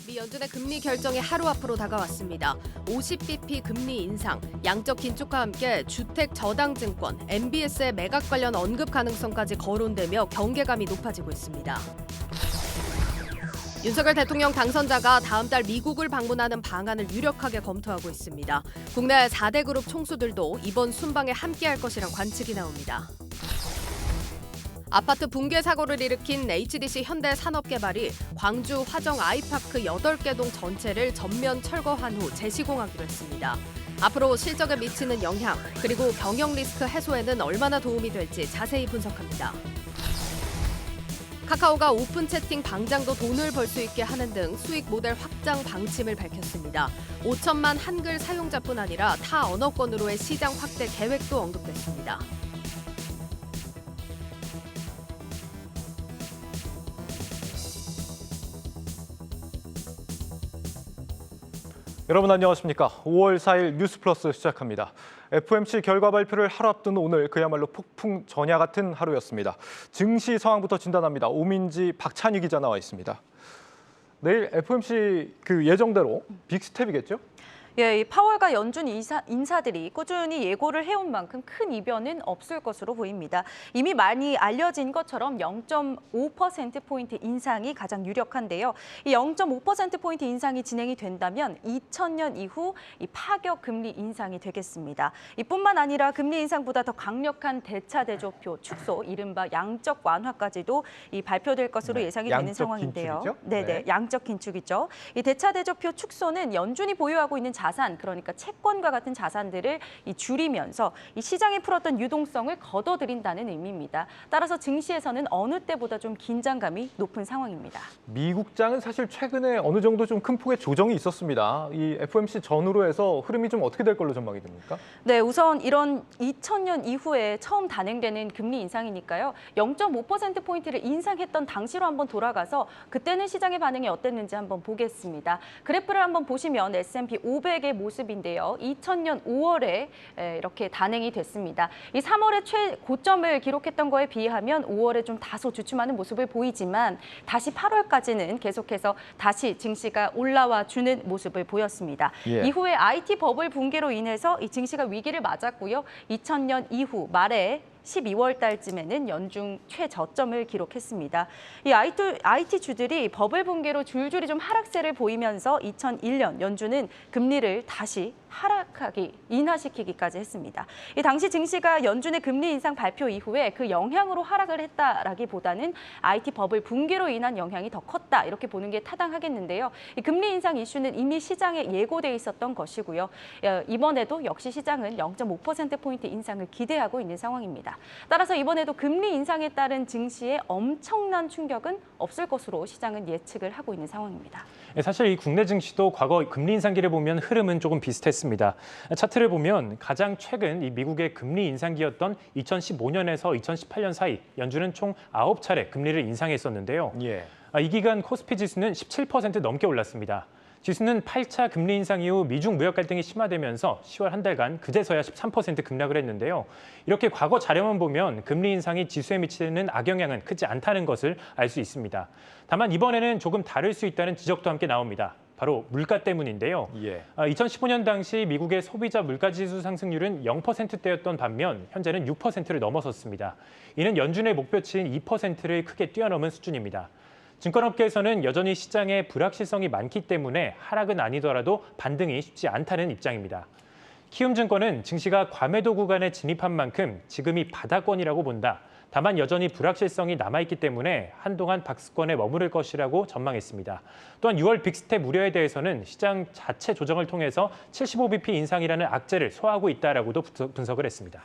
미 연준의 금리 결정이 하루 앞으로 다가왔습니다. 50bp 금리 인상, 양적 긴축과 함께 주택 저당증권, MBS의 매각 관련 언급 가능성까지 거론되며 경계감이 높아지고 있습니다. 윤석열 대통령 당선자가 다음 달 미국을 방문하는 방안을 유력하게 검토하고 있습니다. 국내 4대 그룹 총수들도 이번 순방에 함께할 것이란 관측이 나옵니다. 아파트 붕괴 사고를 일으킨 HDC 현대산업개발이 광주 화정 아이파크 8개 동 전체를 전면 철거한 후 재시공하기로 했습니다. 앞으로 실적에 미치는 영향, 그리고 경영 리스크 해소에는 얼마나 도움이 될지 자세히 분석합니다. 카카오가 오픈 채팅 방장도 돈을 벌 수 있게 하는 등 수익 모델 확장 방침을 밝혔습니다. 5천만 한글 사용자뿐 아니라 타 언어권으로의 시장 확대 계획도 언급됐습니다. 여러분 안녕하십니까. 5월 4일 뉴스플러스 시작합니다. FOMC 결과 발표를 하루 앞둔 오늘 그야말로 폭풍 전야 같은 하루였습니다. 증시 상황부터 진단합니다. 오민지 박찬희 기자 나와 있습니다. 내일 FOMC 예정대로 빅스텝이겠죠? 이 파월과 연준 인사들이 꾸준히 예고를 해온 만큼 큰 이변은 없을 것으로 보입니다. 이미 많이 알려진 것처럼 0.5%포인트 인상이 가장 유력한데요. 이 0.5%포인트 인상이 진행이 된다면 2000년 이후 이 파격 금리 인상이 되겠습니다. 이뿐만 아니라 금리 인상보다 더 강력한 대차대조표 축소, 이른바 양적 완화까지도 발표될 것으로 예상이 되는 상황인데요. 긴축이죠? 네네, 양적 긴축이죠. 이 대차대조표 축소는 연준이 보유하고 있는 자산, 그러니까 채권과 같은 자산들을 줄이면서 이 시장에 풀었던 유동성을 걷어들인다는 의미입니다. 따라서 증시에서는 어느 때보다 좀 긴장감이 높은 상황입니다. 미국장은 사실 최근에 어느 정도 좀 큰 폭의 조정이 있었습니다. 이 FOMC 전후로 해서 흐름이 좀 어떻게 될 걸로 전망이 됩니까? 네, 우선 이런 2000년 이후에 처음 단행되는 금리 인상이니까요. 0.5%포인트를 인상했던 당시로 한번 돌아가서 그때는 시장의 반응이 어땠는지 한번 보겠습니다. 그래프를 한번 보시면 S&P 500의 모습인데요. 2000년 5월에 이렇게 단행이 됐습니다. 이 3월에 최고점을 기록했던 거에 비하면 5월에 좀 다소 주춤하는 모습을 보이지만 다시 8월까지는 계속해서 다시 증시가 올라와 주는 모습을 보였습니다. 이후에 IT 버블 붕괴로 인해서 이 증시가 위기를 맞았고요. 2000년 이후 말에 12월 달쯤에는 연중 최저점을 기록했습니다. 이 IT 주들이 버블 붕괴로 줄줄이 좀 하락세를 보이면서 2001년 연준은 금리를 다시 인하시키기까지 했습니다. 이 당시 증시가 연준의 금리 인상 발표 이후에 그 영향으로 하락을 했다라기보다는 IT 버블 붕괴로 인한 영향이 더 컸다, 이렇게 보는 게 타당하겠는데요. 이 금리 인상 이슈는 이미 시장에 예고돼 있었던 것이고요. 이번에도 역시 시장은 0.5%포인트 인상을 기대하고 있는 상황입니다. 따라서 이번에도 금리 인상에 따른 증시에 엄청난 충격은 없을 것으로 시장은 예측을 하고 있는 상황입니다. 사실 이 국내 증시도 과거 금리 인상기를 보면 흐름은 조금 비슷했습니다. 차트를 보면 가장 최근 이 미국의 금리 인상기였던 2015년에서 2018년 사이 연준은 총 9차례 금리를 인상했었는데요. 이 기간 코스피 지수는 17% 넘게 올랐습니다. 지수는 8차 금리 인상 이후 미중 무역 갈등이 심화되면서 10월 한 달간 그제서야 13% 급락을 했는데요. 이렇게 과거 자료만 보면 금리 인상이 지수에 미치는 악영향은 크지 않다는 것을 알 수 있습니다. 다만 이번에는 조금 다를 수 있다는 지적도 함께 나옵니다. 바로 물가 때문인데요. 2015년 당시 미국의 소비자 물가지수 상승률은 0%대였던 반면 현재는 6%를 넘어섰습니다. 이는 연준의 목표치인 2%를 크게 뛰어넘은 수준입니다. 증권업계에서는 여전히 시장에 불확실성이 많기 때문에 하락은 아니더라도 반등이 쉽지 않다는 입장입니다. 키움증권은 증시가 과매도 구간에 진입한 만큼 지금이 바닥권이라고 본다. 다만 여전히 불확실성이 남아있기 때문에 한동안 박스권에 머무를 것이라고 전망했습니다. 또한 6월 빅스텝 우려에 대해서는 시장 자체 조정을 통해서 75bp 인상이라는 악재를 소화하고 있다라고도 분석을 했습니다.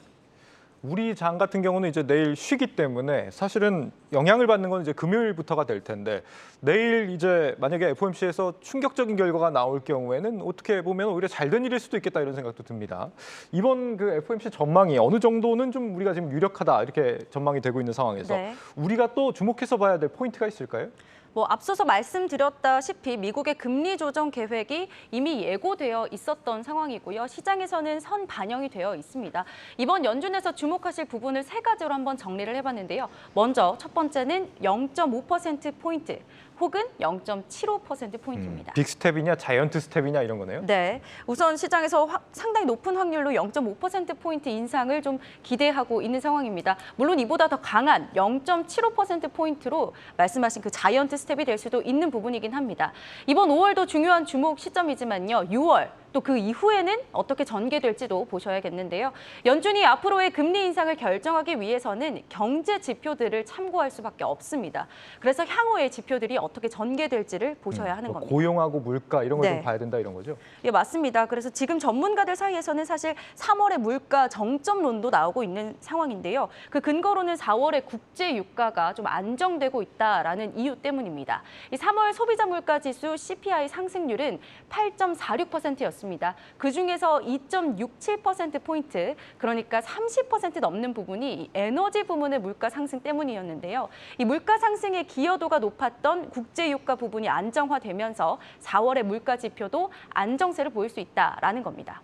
우리 장 같은 경우는 이제 내일 쉬기 때문에 사실은 영향을 받는 건 이제 금요일부터가 될 텐데 내일 이제 만약에 FOMC에서 충격적인 결과가 나올 경우에는 어떻게 보면 오히려 잘된 일일 수도 있겠다 이런 생각도 듭니다. 이번 FOMC 전망이 어느 정도는 좀 우리가 지금 유력하다 이렇게 전망이 되고 있는 상황에서 우리가 또 주목해서 봐야 될 포인트가 있을까요? 앞서서 말씀드렸다시피 미국의 금리 조정 계획이 이미 예고되어 있었던 상황이고요. 시장에서는 선 반영이 되어 있습니다. 이번 연준에서 주목하실 부분을 세 가지로 한번 정리를 해봤는데요. 먼저 첫 번째는 0.5%포인트 혹은 0.75%포인트입니다. 빅스텝이냐 자이언트 스텝이냐 이런 거네요. 네, 우선 시장에서 상당히 높은 확률로 0.5%포인트 인상을 좀 기대하고 있는 상황입니다. 물론 이보다 더 강한 0.75%포인트로 말씀하신 그 자이언트 스텝이 될 수도 있는 부분이긴 합니다. 이번 5월도 중요한 주목 시점이지만요. 6월 또 그 이후에는 어떻게 전개될지도 보셔야겠는데요. 연준이 앞으로의 금리 인상을 결정하기 위해서는 경제 지표들을 참고할 수밖에 없습니다. 그래서 향후의 지표들이 어떻게 전개될지를 보셔야 하는 겁니다. 고용하고 물가 이런 걸 좀 네. 봐야 된다 이런 거죠? 예, 맞습니다. 그래서 지금 전문가들 사이에서는 사실 3월의 물가 정점론도 나오고 있는 상황인데요. 그 근거로는 4월의 국제 유가가 좀 안정되고 있다라는 이유 때문입니다. 이 3월 소비자 물가 지수 CPI 상승률은 8.46%였습니다. 그중에서 2.67%포인트, 그러니까 30% 넘는 부분이 이 에너지 부문의 물가 상승 때문이었는데요. 이 물가 상승의 기여도가 높았던 국제 유가 부분이 안정화되면서 4월의 물가 지표도 안정세를 보일 수 있다라는 겁니다.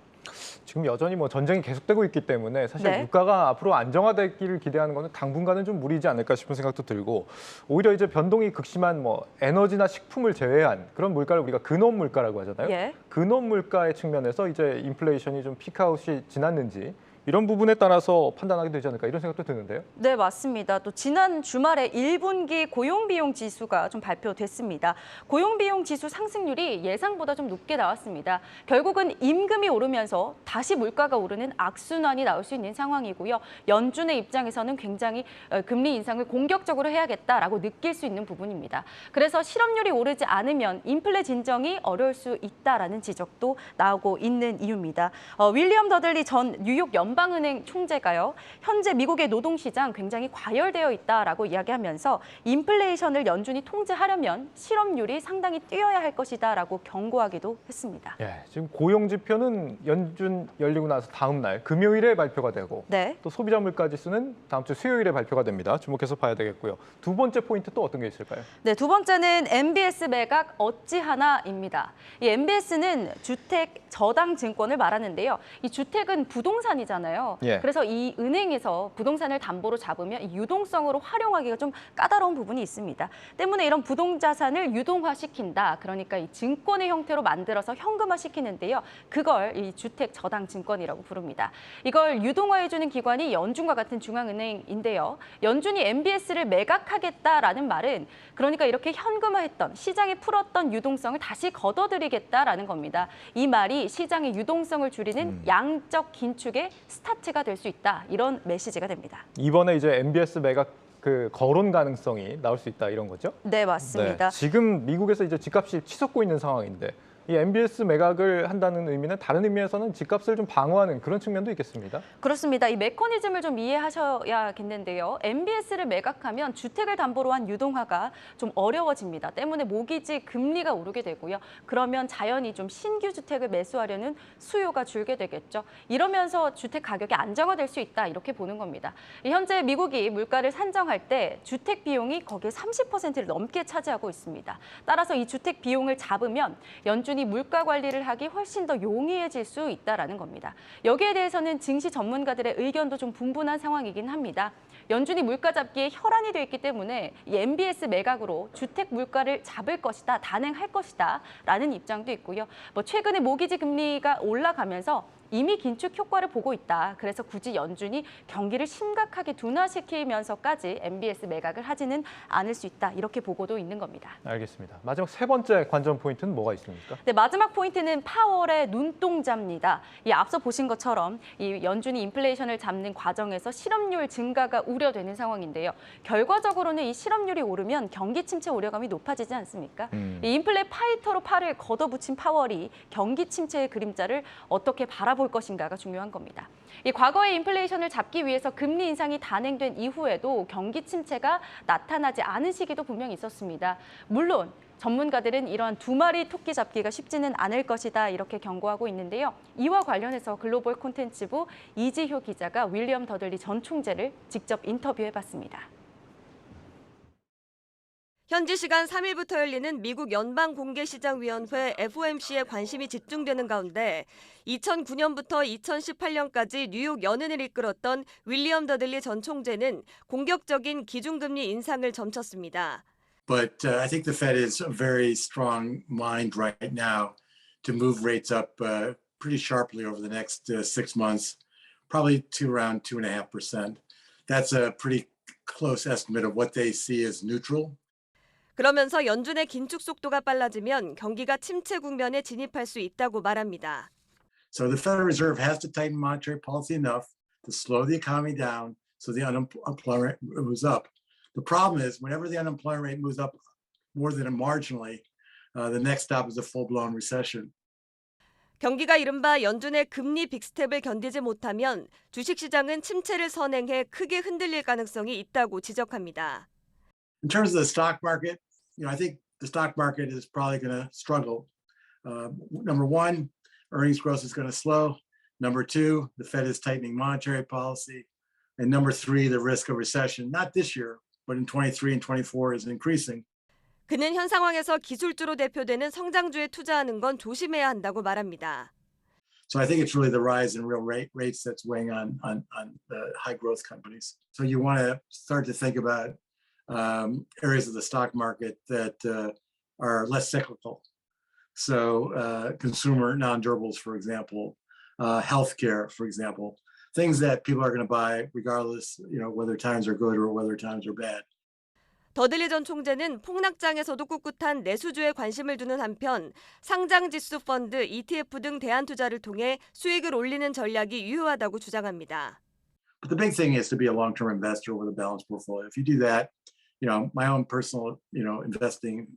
지금 여전히 뭐 전쟁이 계속되고 있기 때문에 사실 네. 물가가 앞으로 안정화되기를 기대하는 거는 당분간은 좀 무리지 않을까 싶은 생각도 들고 오히려 이제 변동이 극심한 뭐 에너지나 식품을 제외한 그런 물가를 우리가 근원 물가라고 하잖아요. 예. 근원 물가의 측면에서 이제 인플레이션이 좀 피크아웃이 지났는지 이런 부분에 따라서 판단하게 되지 않을까 이런 생각도 드는데요. 네, 맞습니다. 또 지난 주말에 1분기 고용비용 지수가 좀 발표됐습니다. 고용비용 지수 상승률이 예상보다 좀 높게 나왔습니다. 결국은 임금이 오르면서 다시 물가가 오르는 악순환이 나올 수 있는 상황이고요. 연준의 입장에서는 굉장히 금리 인상을 공격적으로 해야겠다라고 느낄 수 있는 부분입니다. 그래서 실업률이 오르지 않으면 인플레 진정이 어려울 수 있다라는 지적도 나오고 있는 이유입니다. 윌리엄 더들리 전 뉴욕 연방은행 총재가요. 현재 미국의 노동시장 굉장히 과열되어 있다라고 이야기하면서 인플레이션을 연준이 통제하려면 실업률이 상당히 뛰어야 할 것이다라고 경고하기도 했습니다. 예, 지금 고용 지표는 연준 열리고 나서 다음 날 금요일에 발표가 되고 네. 또 소비자 물가 지수는 다음 주 수요일에 발표가 됩니다. 주목해서 봐야 되겠고요. 두 번째 포인트 또 어떤 게 있을까요? 네, 두 번째는 MBS 매각 어찌하나입니다. 이 MBS는 주택 저당 증권을 말하는데요. 이 주택은 부동산이잖아요. 예. 그래서 이 은행에서 부동산을 담보로 잡으면 이 유동성으로 활용하기가 좀 까다로운 부분이 있습니다. 때문에 이런 부동자산을 유동화시킨다. 그러니까 이 증권의 형태로 만들어서 현금화시키는데요. 그걸 이 주택 저당 증권이라고 부릅니다. 이걸 유동화해주는 기관이 연준과 같은 중앙은행인데요. 연준이 MBS를 매각하겠다라는 말은 그러니까 이렇게 현금화했던 시장에 풀었던 유동성을 다시 걷어들이겠다라는 겁니다. 이 말이 시장의 유동성을 줄이는 양적 긴축의 스타트가 될 수 있다. 이런 메시지가 됩니다. 이번에 이제 MBS 매각 그 거론 가능성이 나올 수 있다 이런 거죠? 네, 맞습니다. 네, 지금 미국에서 이제 집값이 치솟고 있는 상황인데 이 MBS 매각을 한다는 의미는 다른 의미에서는 집값을 좀 방어하는 그런 측면도 있겠습니다. 그렇습니다. 이 메커니즘을 좀 이해하셔야겠는데요. MBS를 매각하면 주택을 담보로 한 유동화가 좀 어려워집니다. 때문에 모기지 금리가 오르게 되고요. 그러면 자연히 좀 신규 주택을 매수하려는 수요가 줄게 되겠죠. 이러면서 주택 가격이 안정화될 수 있다 이렇게 보는 겁니다. 현재 미국이 물가를 산정할 때 주택 비용이 거기에 30%를 넘게 차지하고 있습니다. 따라서 이 주택 비용을 잡으면 연준이 물가 관리를 하기 훨씬 더 용이해질 수 있다라는 겁니다. 여기에 대해서는 증시 전문가들의 의견도 좀 분분한 상황이긴 합니다. 연준이 물가 잡기에 혈안이 돼 있기 때문에 이 MBS 매각으로 주택 물가를 잡을 것이다, 단행할 것이다 라는 입장도 있고요. 최근에 모기지 금리가 올라가면서 이미 긴축 효과를 보고 있다. 그래서 굳이 연준이 경기를 심각하게 둔화시키면서까지 MBS 매각을 하지는 않을 수 있다. 이렇게 보고도 있는 겁니다. 알겠습니다. 마지막 세 번째 관전 포인트는 뭐가 있습니까? 네, 마지막 포인트는 파월의 눈동자입니다. 이 앞서 보신 것처럼 이 연준이 인플레이션을 잡는 과정에서 실업률 증가가 우려되는 상황인데요. 결과적으로는 이 실업률이 오르면 경기 침체 우려감이 높아지지 않습니까? 이 인플레 파이터로 팔을 걷어붙인 파월이 경기 침체의 그림자를 어떻게 바라볼 것인가가 중요한 겁니다. 이 과거의 인플레이션을 잡기 위해서 금리 인상이 단행된 이후에도 경기 침체가 나타나지 않은 시기도 분명히 있었습니다. 물론 전문가들은 이러한 두 마리 토끼 잡기가 쉽지는 않을 것이다 이렇게 경고하고 있는데요. 이와 관련해서 글로벌 콘텐츠부 이지효 기자가 윌리엄 더들리 전 총재를 직접 인터뷰해봤습니다. 현지 시간 3일부터 열리는 미국 연방공개시장위원회 FOMC에 관심이 집중되는 가운데 2009년부터 2018년까지 뉴욕 연은을 이끌었던 윌리엄 더들리 전 총재는 공격적인 기준금리 인상을 점쳤습니다. But I think the Fed is a very strong mind right now to move rates up pretty sharply over the next 6 months, probably to around 2.5%. That's a pretty close estimate of what they see as neutral. 그러면서 연준의 긴축 속도가 빨라지면 경기가 침체 국면에 진입할 수 있다고 말합니다. So the Federal Reserve has to tighten monetary policy enough to slow the economy down so the unemployment moves up. The problem is whenever the unemployment rate moves up more than marginally, the next stop is a full-blown recession. 경기가 이른바 연준의 금리 빅스텝을 견디지 못하면 주식시장은 침체를 선행해 크게 흔들릴 가능성이 있다고 지적합니다. In terms of the stock market, I think the stock market is probably going to struggle. Number one, earnings growth is going to slow. Number two, the Fed is tightening monetary policy. And number three, the risk of recession, not this year, but in 23 and 24 is increasing. 그는 현 상황에서 기술주로 대표되는 성장주에 투자하는 건 조심해야 한다고 말합니다. So I think it's really the rise in real rates that's weighing on the high growth companies. So you want to start to think about areas of the stock market that are less cyclical. So consumer non-durables, for example, healthcare, for example, things that people are going to buy regardless, whether times are good or whether times are bad. 더들리 전 총재는 폭락장에서도 꿋꿋한 내수주에 관심을 두는 한편 상장지수 펀드, ETF 등 대안투자를 통해 수익을 올리는 전략이 유효하다고 주장합니다. But the big thing is to be a long-term investor with a balanced portfolio. If you do that, my own personal, investing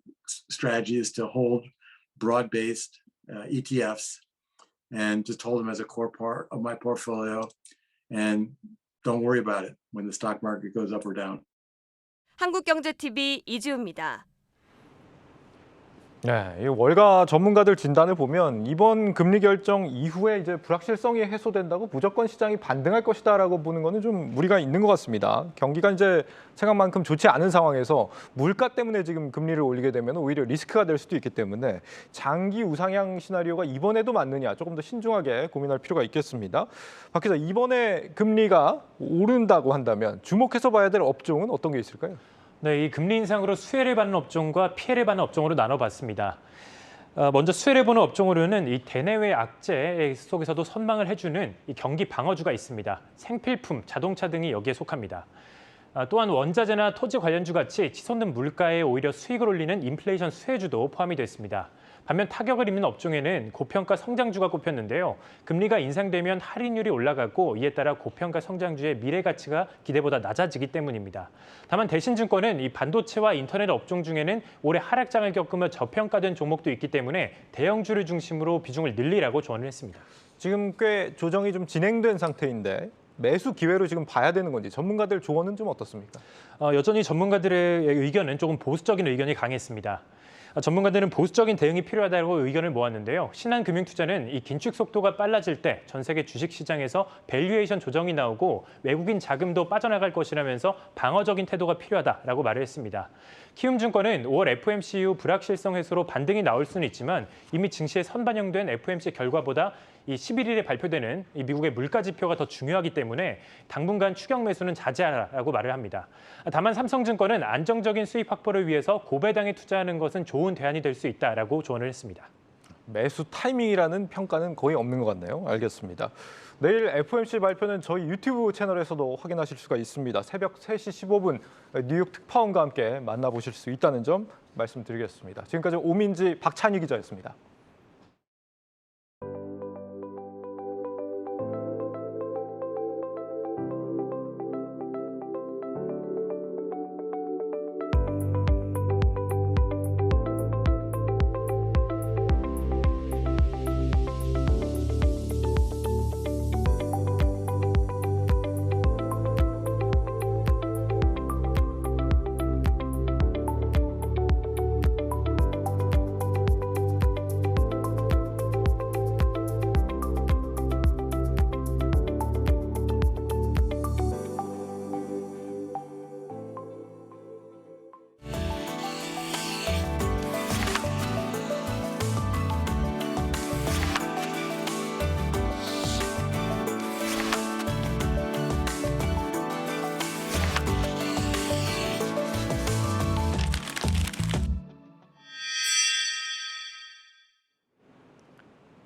strategy is to hold broad-based ETFs and just hold them as a core part of my portfolio and don't worry about it when the stock market goes up or down. 한국경제TV 이지우입니다. 네, 이 월가 전문가들 진단을 보면 이번 금리 결정 이후에 이제 불확실성이 해소된다고 무조건 시장이 반등할 것이다라고 보는 거는 좀 무리가 있는 것 같습니다. 경기가 이제 생각만큼 좋지 않은 상황에서 물가 때문에 지금 금리를 올리게 되면 오히려 리스크가 될 수도 있기 때문에 장기 우상향 시나리오가 이번에도 맞느냐 조금 더 신중하게 고민할 필요가 있겠습니다. 박 기자, 이번에 금리가 오른다고 한다면 주목해서 봐야 될 업종은 어떤 게 있을까요? 네, 이 금리 인상으로 수혜를 받는 업종과 피해를 받는 업종으로 나눠봤습니다. 먼저 수혜를 보는 업종으로는 이 대내외 악재 속에서도 선방을 해주는 이 경기 방어주가 있습니다. 생필품, 자동차 등이 여기에 속합니다. 또한 원자재나 토지 관련주 같이 치솟는 물가에 오히려 수익을 올리는 인플레이션 수혜주도 포함이 됐습니다. 반면 타격을 입는 업종에는 고평가 성장주가 꼽혔는데요. 금리가 인상되면 할인율이 올라가고 이에 따라 고평가 성장주의 미래 가치가 기대보다 낮아지기 때문입니다. 다만 대신증권은 이 반도체와 인터넷 업종 중에는 올해 하락장을 겪으며 저평가된 종목도 있기 때문에 대형주를 중심으로 비중을 늘리라고 조언을 했습니다. 지금 꽤 조정이 좀 진행된 상태인데 매수 기회로 지금 봐야 되는 건지 전문가들 조언은 좀 어떻습니까? 여전히 전문가들의 의견은 조금 보수적인 의견이 강했습니다. 전문가들은 보수적인 대응이 필요하다고 의견을 모았는데요. 신한금융투자는 이 긴축 속도가 빨라질 때 전 세계 주식시장에서 밸류에이션 조정이 나오고 외국인 자금도 빠져나갈 것이라면서 방어적인 태도가 필요하다라고 말을 했습니다. 키움증권은 5월 FOMC 이후 불확실성 해소로 반등이 나올 수는 있지만 이미 증시에 선반영된 FOMC 결과보다 이 11일에 발표되는 이 미국의 물가 지표가 더 중요하기 때문에 당분간 추격 매수는 자제하라고 말을 합니다. 다만 삼성증권은 안정적인 수익 확보를 위해서 고배당에 투자하는 것은 좋은 대안이 될 수 있다라고 조언을 했습니다. 매수 타이밍이라는 평가는 거의 없는 것 같네요. 알겠습니다. 내일 FOMC 발표는 저희 유튜브 채널에서도 확인하실 수가 있습니다. 새벽 3시 15분 뉴욕 특파원과 함께 만나보실 수 있다는 점 말씀드리겠습니다. 지금까지 오민지 박찬희 기자였습니다.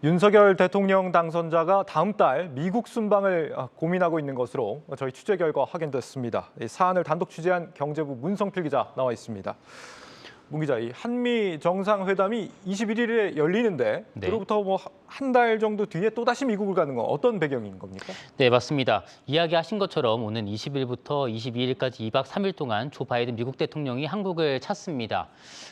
윤석열 대통령 당선자가 다음 달 미국 순방을 고민하고 있는 것으로 저희 취재 결과 확인됐습니다. 이 사안을 단독 취재한 경제부 문성필 기자 나와 있습니다. 문 기자, 이 한미 정상회담이 21일에 열리는데 네. 그로부터 뭐 한 달 정도 뒤에 또다시 미국을 가는 건 어떤 배경인 겁니까? 네, 맞습니다. 이야기하신 것처럼 오는 20일부터 22일까지 2박 3일 동안 조 바이든 미국 대통령이 한국을 찾습니다.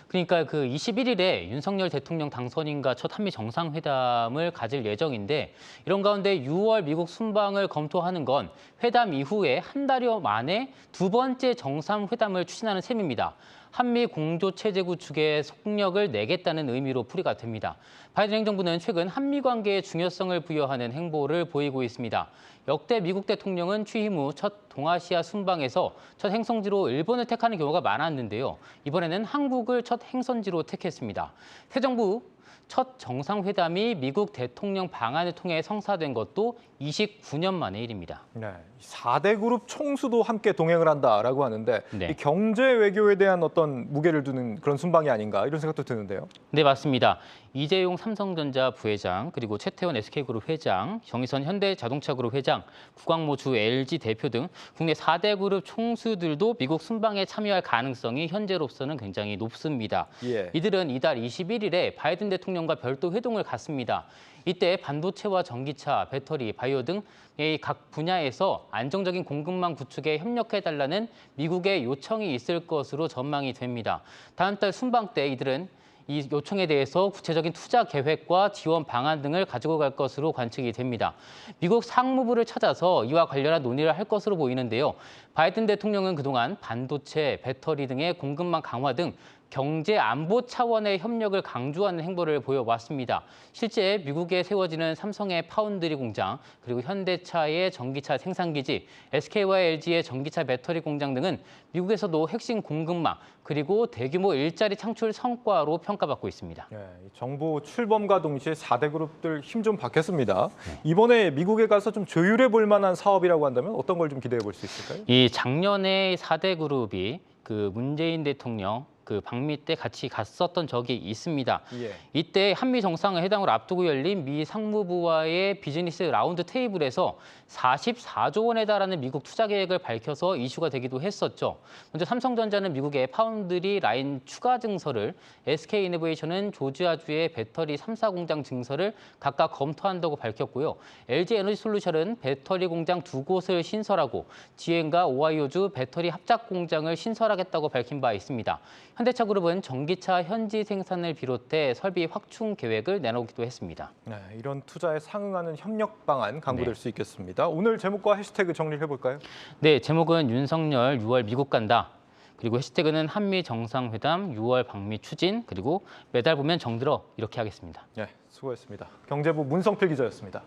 그러니까 그 21일에 윤석열 대통령 당선인과 첫 한미 정상회담을 가질 예정인데 이런 가운데 6월 미국 순방을 검토하는 건 회담 이후에 한 달여 만에 두 번째 정상회담을 추진하는 셈입니다. 한미 공조체제 구축에 속력을 내겠다는 의미로 풀이가 됩니다. 바이든 행정부는 최근 한미 관계에 중요성을 부여하는 행보를 보이고 있습니다. 역대 미국 대통령은 취임 후 첫 동아시아 순방에서 첫 행성지로 일본을 택하는 경우가 많았는데요. 이번에는 한국을 첫 행선지로 택했습니다. 새 정부 첫 정상회담이 미국 대통령 방한을 통해 성사된 것도 29년 만의 일입니다. 네, 4대 그룹 총수도 함께 동행을 한다라고 하는데 네. 이 경제 외교에 대한 어떤 무게를 두는 그런 순방이 아닌가 이런 생각도 드는데요. 네, 맞습니다. 이재용 삼성전자 부회장, 그리고 최태원 SK그룹 회장, 정의선 현대자동차그룹 회장, 구광모 주 LG 대표 등 국내 4대 그룹 총수들도 미국 순방에 참여할 가능성이 현재로서는 굉장히 높습니다. 예. 이들은 이달 21일에 바이든 대통령과 별도 회동을 갖습니다. 이때 반도체와 전기차, 배터리, 바이오 등의 각 분야에서 안정적인 공급망 구축에 협력해달라는 미국의 요청이 있을 것으로 전망이 됩니다. 다음 달 순방 때 이들은 이 요청에 대해서 구체적인 투자 계획과 지원 방안 등을 가지고 갈 것으로 관측이 됩니다. 미국 상무부를 찾아서 이와 관련한 논의를 할 것으로 보이는데요. 바이든 대통령은 그동안 반도체, 배터리 등의 공급망 강화 등 경제 안보 차원의 협력을 강조하는 행보를 보여왔습니다. 실제 미국에 세워지는 삼성의 파운드리 공장, 그리고 현대차의 전기차 생산기지, SK와 LG의 전기차 배터리 공장 등은 미국에서도 핵심 공급망, 그리고 대규모 일자리 창출 성과로 평가받고 있습니다. 네, 정부 출범과 동시에 4대 그룹들 힘 좀 받겠습니다. 이번에 미국에 가서 좀 조율해 볼 만한 사업이라고 한다면 어떤 걸 좀 기대해 볼 수 있을까요? 이 작년에 4대 그룹이 그 문재인 대통령 그 방미 때 같이 갔었던 적이 있습니다. 예. 이때 한미 정상회담을 앞두고 열린 미 상무부와의 비즈니스 라운드 테이블에서 44조 원에 달하는 미국 투자 계획을 밝혀서 이슈가 되기도 했었죠. 먼저 삼성전자는 미국의 파운드리 라인 추가 증설을, SK이노베이션은 조지아주의 배터리 3사 공장 증설을 각각 검토한다고 밝혔고요. LG에너지솔루션은 배터리 공장 2곳을 신설하고 지엔과 오하이오주 배터리 합작 공장을 신설하겠다고 밝힌 바 있습니다. 현대차그룹은 전기차 현지 생산을 비롯해 설비 확충 계획을 내놓기도 했습니다. 네, 이런 투자에 상응하는 협력 방안 강구될 네. 수 있겠습니다. 오늘 제목과 해시태그 정리를 해볼까요? 네, 제목은 윤석열 6월 미국 간다. 그리고 해시태그는 한미 정상회담 6월 방미 추진, 그리고 매달 보면 정들어 이렇게 하겠습니다. 네, 수고했습니다. 경제부 문성필 기자였습니다.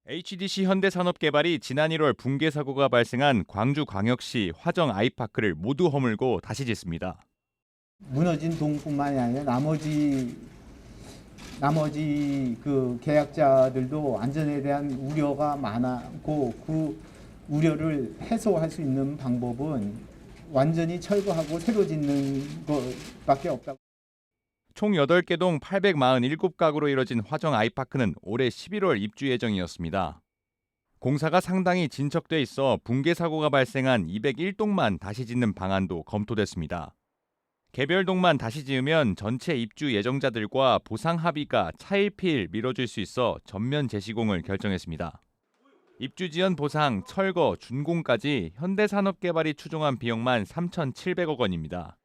HDC 현대산업개발이 지난 1월 붕괴 사고가 발생한 광주광역시 화정 아이파크를 모두 허물고 다시 짓습니다. 무너진 동뿐만이 아니라 나머지 그 계약자들도 안전에 대한 우려가 많았고 그 우려를 해소할 수 있는 방법은 완전히 철거하고 새로 짓는 것밖에 없다고. 총 8개 동 847가구로 이뤄진 화정 아이파크는 올해 11월 입주 예정이었습니다. 공사가 상당히 진척돼 있어 붕괴 사고가 발생한 201동만 다시 짓는 방안도 검토됐습니다. 개별 동만 다시 지으면 전체 입주 예정자들과 보상 합의가 차일피일 미뤄질 수 있어 전면 재시공을 결정했습니다. 입주 지연 보상, 철거, 준공까지 현대산업개발이 추정한 비용만 3,700억 원입니다.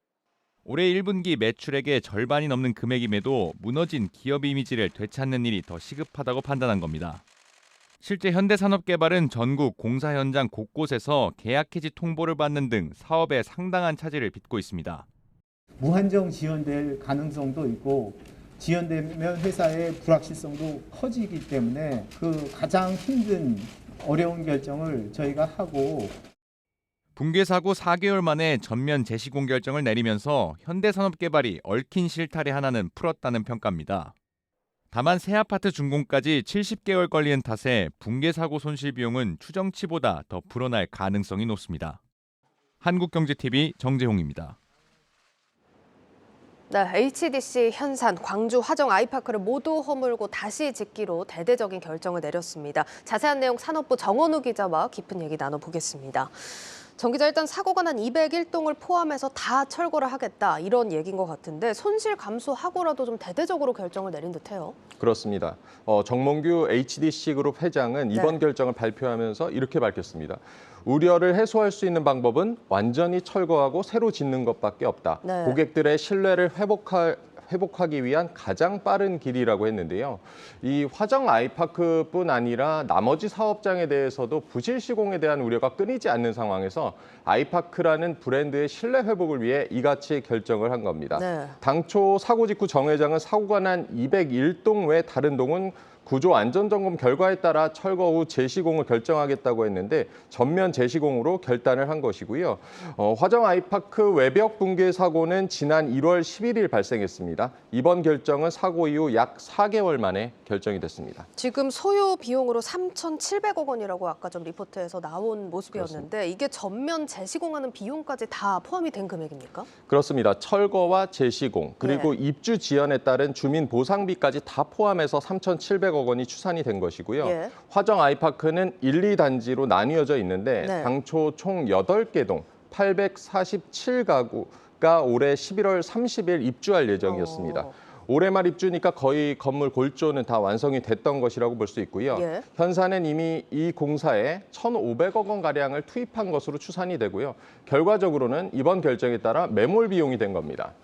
올해 1분기 매출액의 절반이 넘는 금액임에도 무너진 기업 이미지를 되찾는 일이 더 시급하다고 판단한 겁니다. 실제 현대산업개발은 전국 공사 현장 곳곳에서 계약 해지 통보를 받는 등 사업에 상당한 차질을 빚고 있습니다. 무한정 지연될 가능성도 있고 지연되면 회사의 불확실성도 커지기 때문에 그 가장 힘든 어려운 결정을 저희가 하고 붕괴 사고 4개월 만에 전면 재시공 결정을 내리면서 현대산업개발이 얽힌 실타래 하나는 풀었다는 평가입니다. 다만 새 아파트 준공까지 70개월 걸리는 탓에 붕괴 사고 손실 비용은 추정치보다 더 불어날 가능성이 높습니다. 한국경제TV 정재홍입니다. 네, HDC, 현산, 광주, 화정 아이파크를 모두 허물고 다시 짓기로 대대적인 결정을 내렸습니다. 자세한 내용 산업부 정원우 기자와 깊은 얘기 나눠보겠습니다. 정 기자, 일단 사고가 난 201동을 포함해서 다 철거를 하겠다 이런 얘기인 것 같은데 손실 감수하고라도 좀 대대적으로 결정을 내린 듯해요. 그렇습니다. 정몽규 HDC 그룹 회장은 이번 결정을 발표하면서 이렇게 밝혔습니다. 우려를 해소할 수 있는 방법은 완전히 철거하고 새로 짓는 것밖에 없다. 네. 고객들의 신뢰를 회복하기 위한 가장 빠른 길이라고 했는데요. 이 화정 아이파크뿐 아니라 나머지 사업장에 대해서도 부실 시공에 대한 우려가 끊이지 않는 상황에서 아이파크라는 브랜드의 신뢰 회복을 위해 이같이 결정을 한 겁니다. 네. 당초 사고 직후 정 회장은 사고가 난 201동 외 다른 동은 구조 안전점검 결과에 따라 철거 후 재시공을 결정하겠다고 했는데 전면 재시공으로 결단을 한 것이고요. 화정 아이파크 외벽 붕괴 사고는 지난 1월 11일 발생했습니다. 이번 결정은 사고 이후 약 4개월 만에 결정이 됐습니다. 지금 소요 비용으로 3,700억 원이라고 아까 좀 리포트에서 나온 모습이었는데 그렇습니다. 이게 전면 재시공하는 비용까지 다 포함이 된 금액입니까? 그렇습니다. 철거와 재시공 그리고 입주 지연에 따른 주민 보상비까지 다 포함해서 3,700억 원이 추산이 된 것이고요. 화정 아이파크는 1, 2단지로 나뉘어져 있는데 당초 총 8개 동 847가구가 올해 11월 30일 입주할 예정이었습니다. 올해 말 입주니까 거의 건물 골조는 다 완성이 됐던 것이라고 볼 수 있고요. 현사는 이미 이 공사에 1,500억 원가량을 투입한 것으로 추산이 되고요. 결과적으로는 이번 결정에 따라 매몰 비용이 된 겁니다.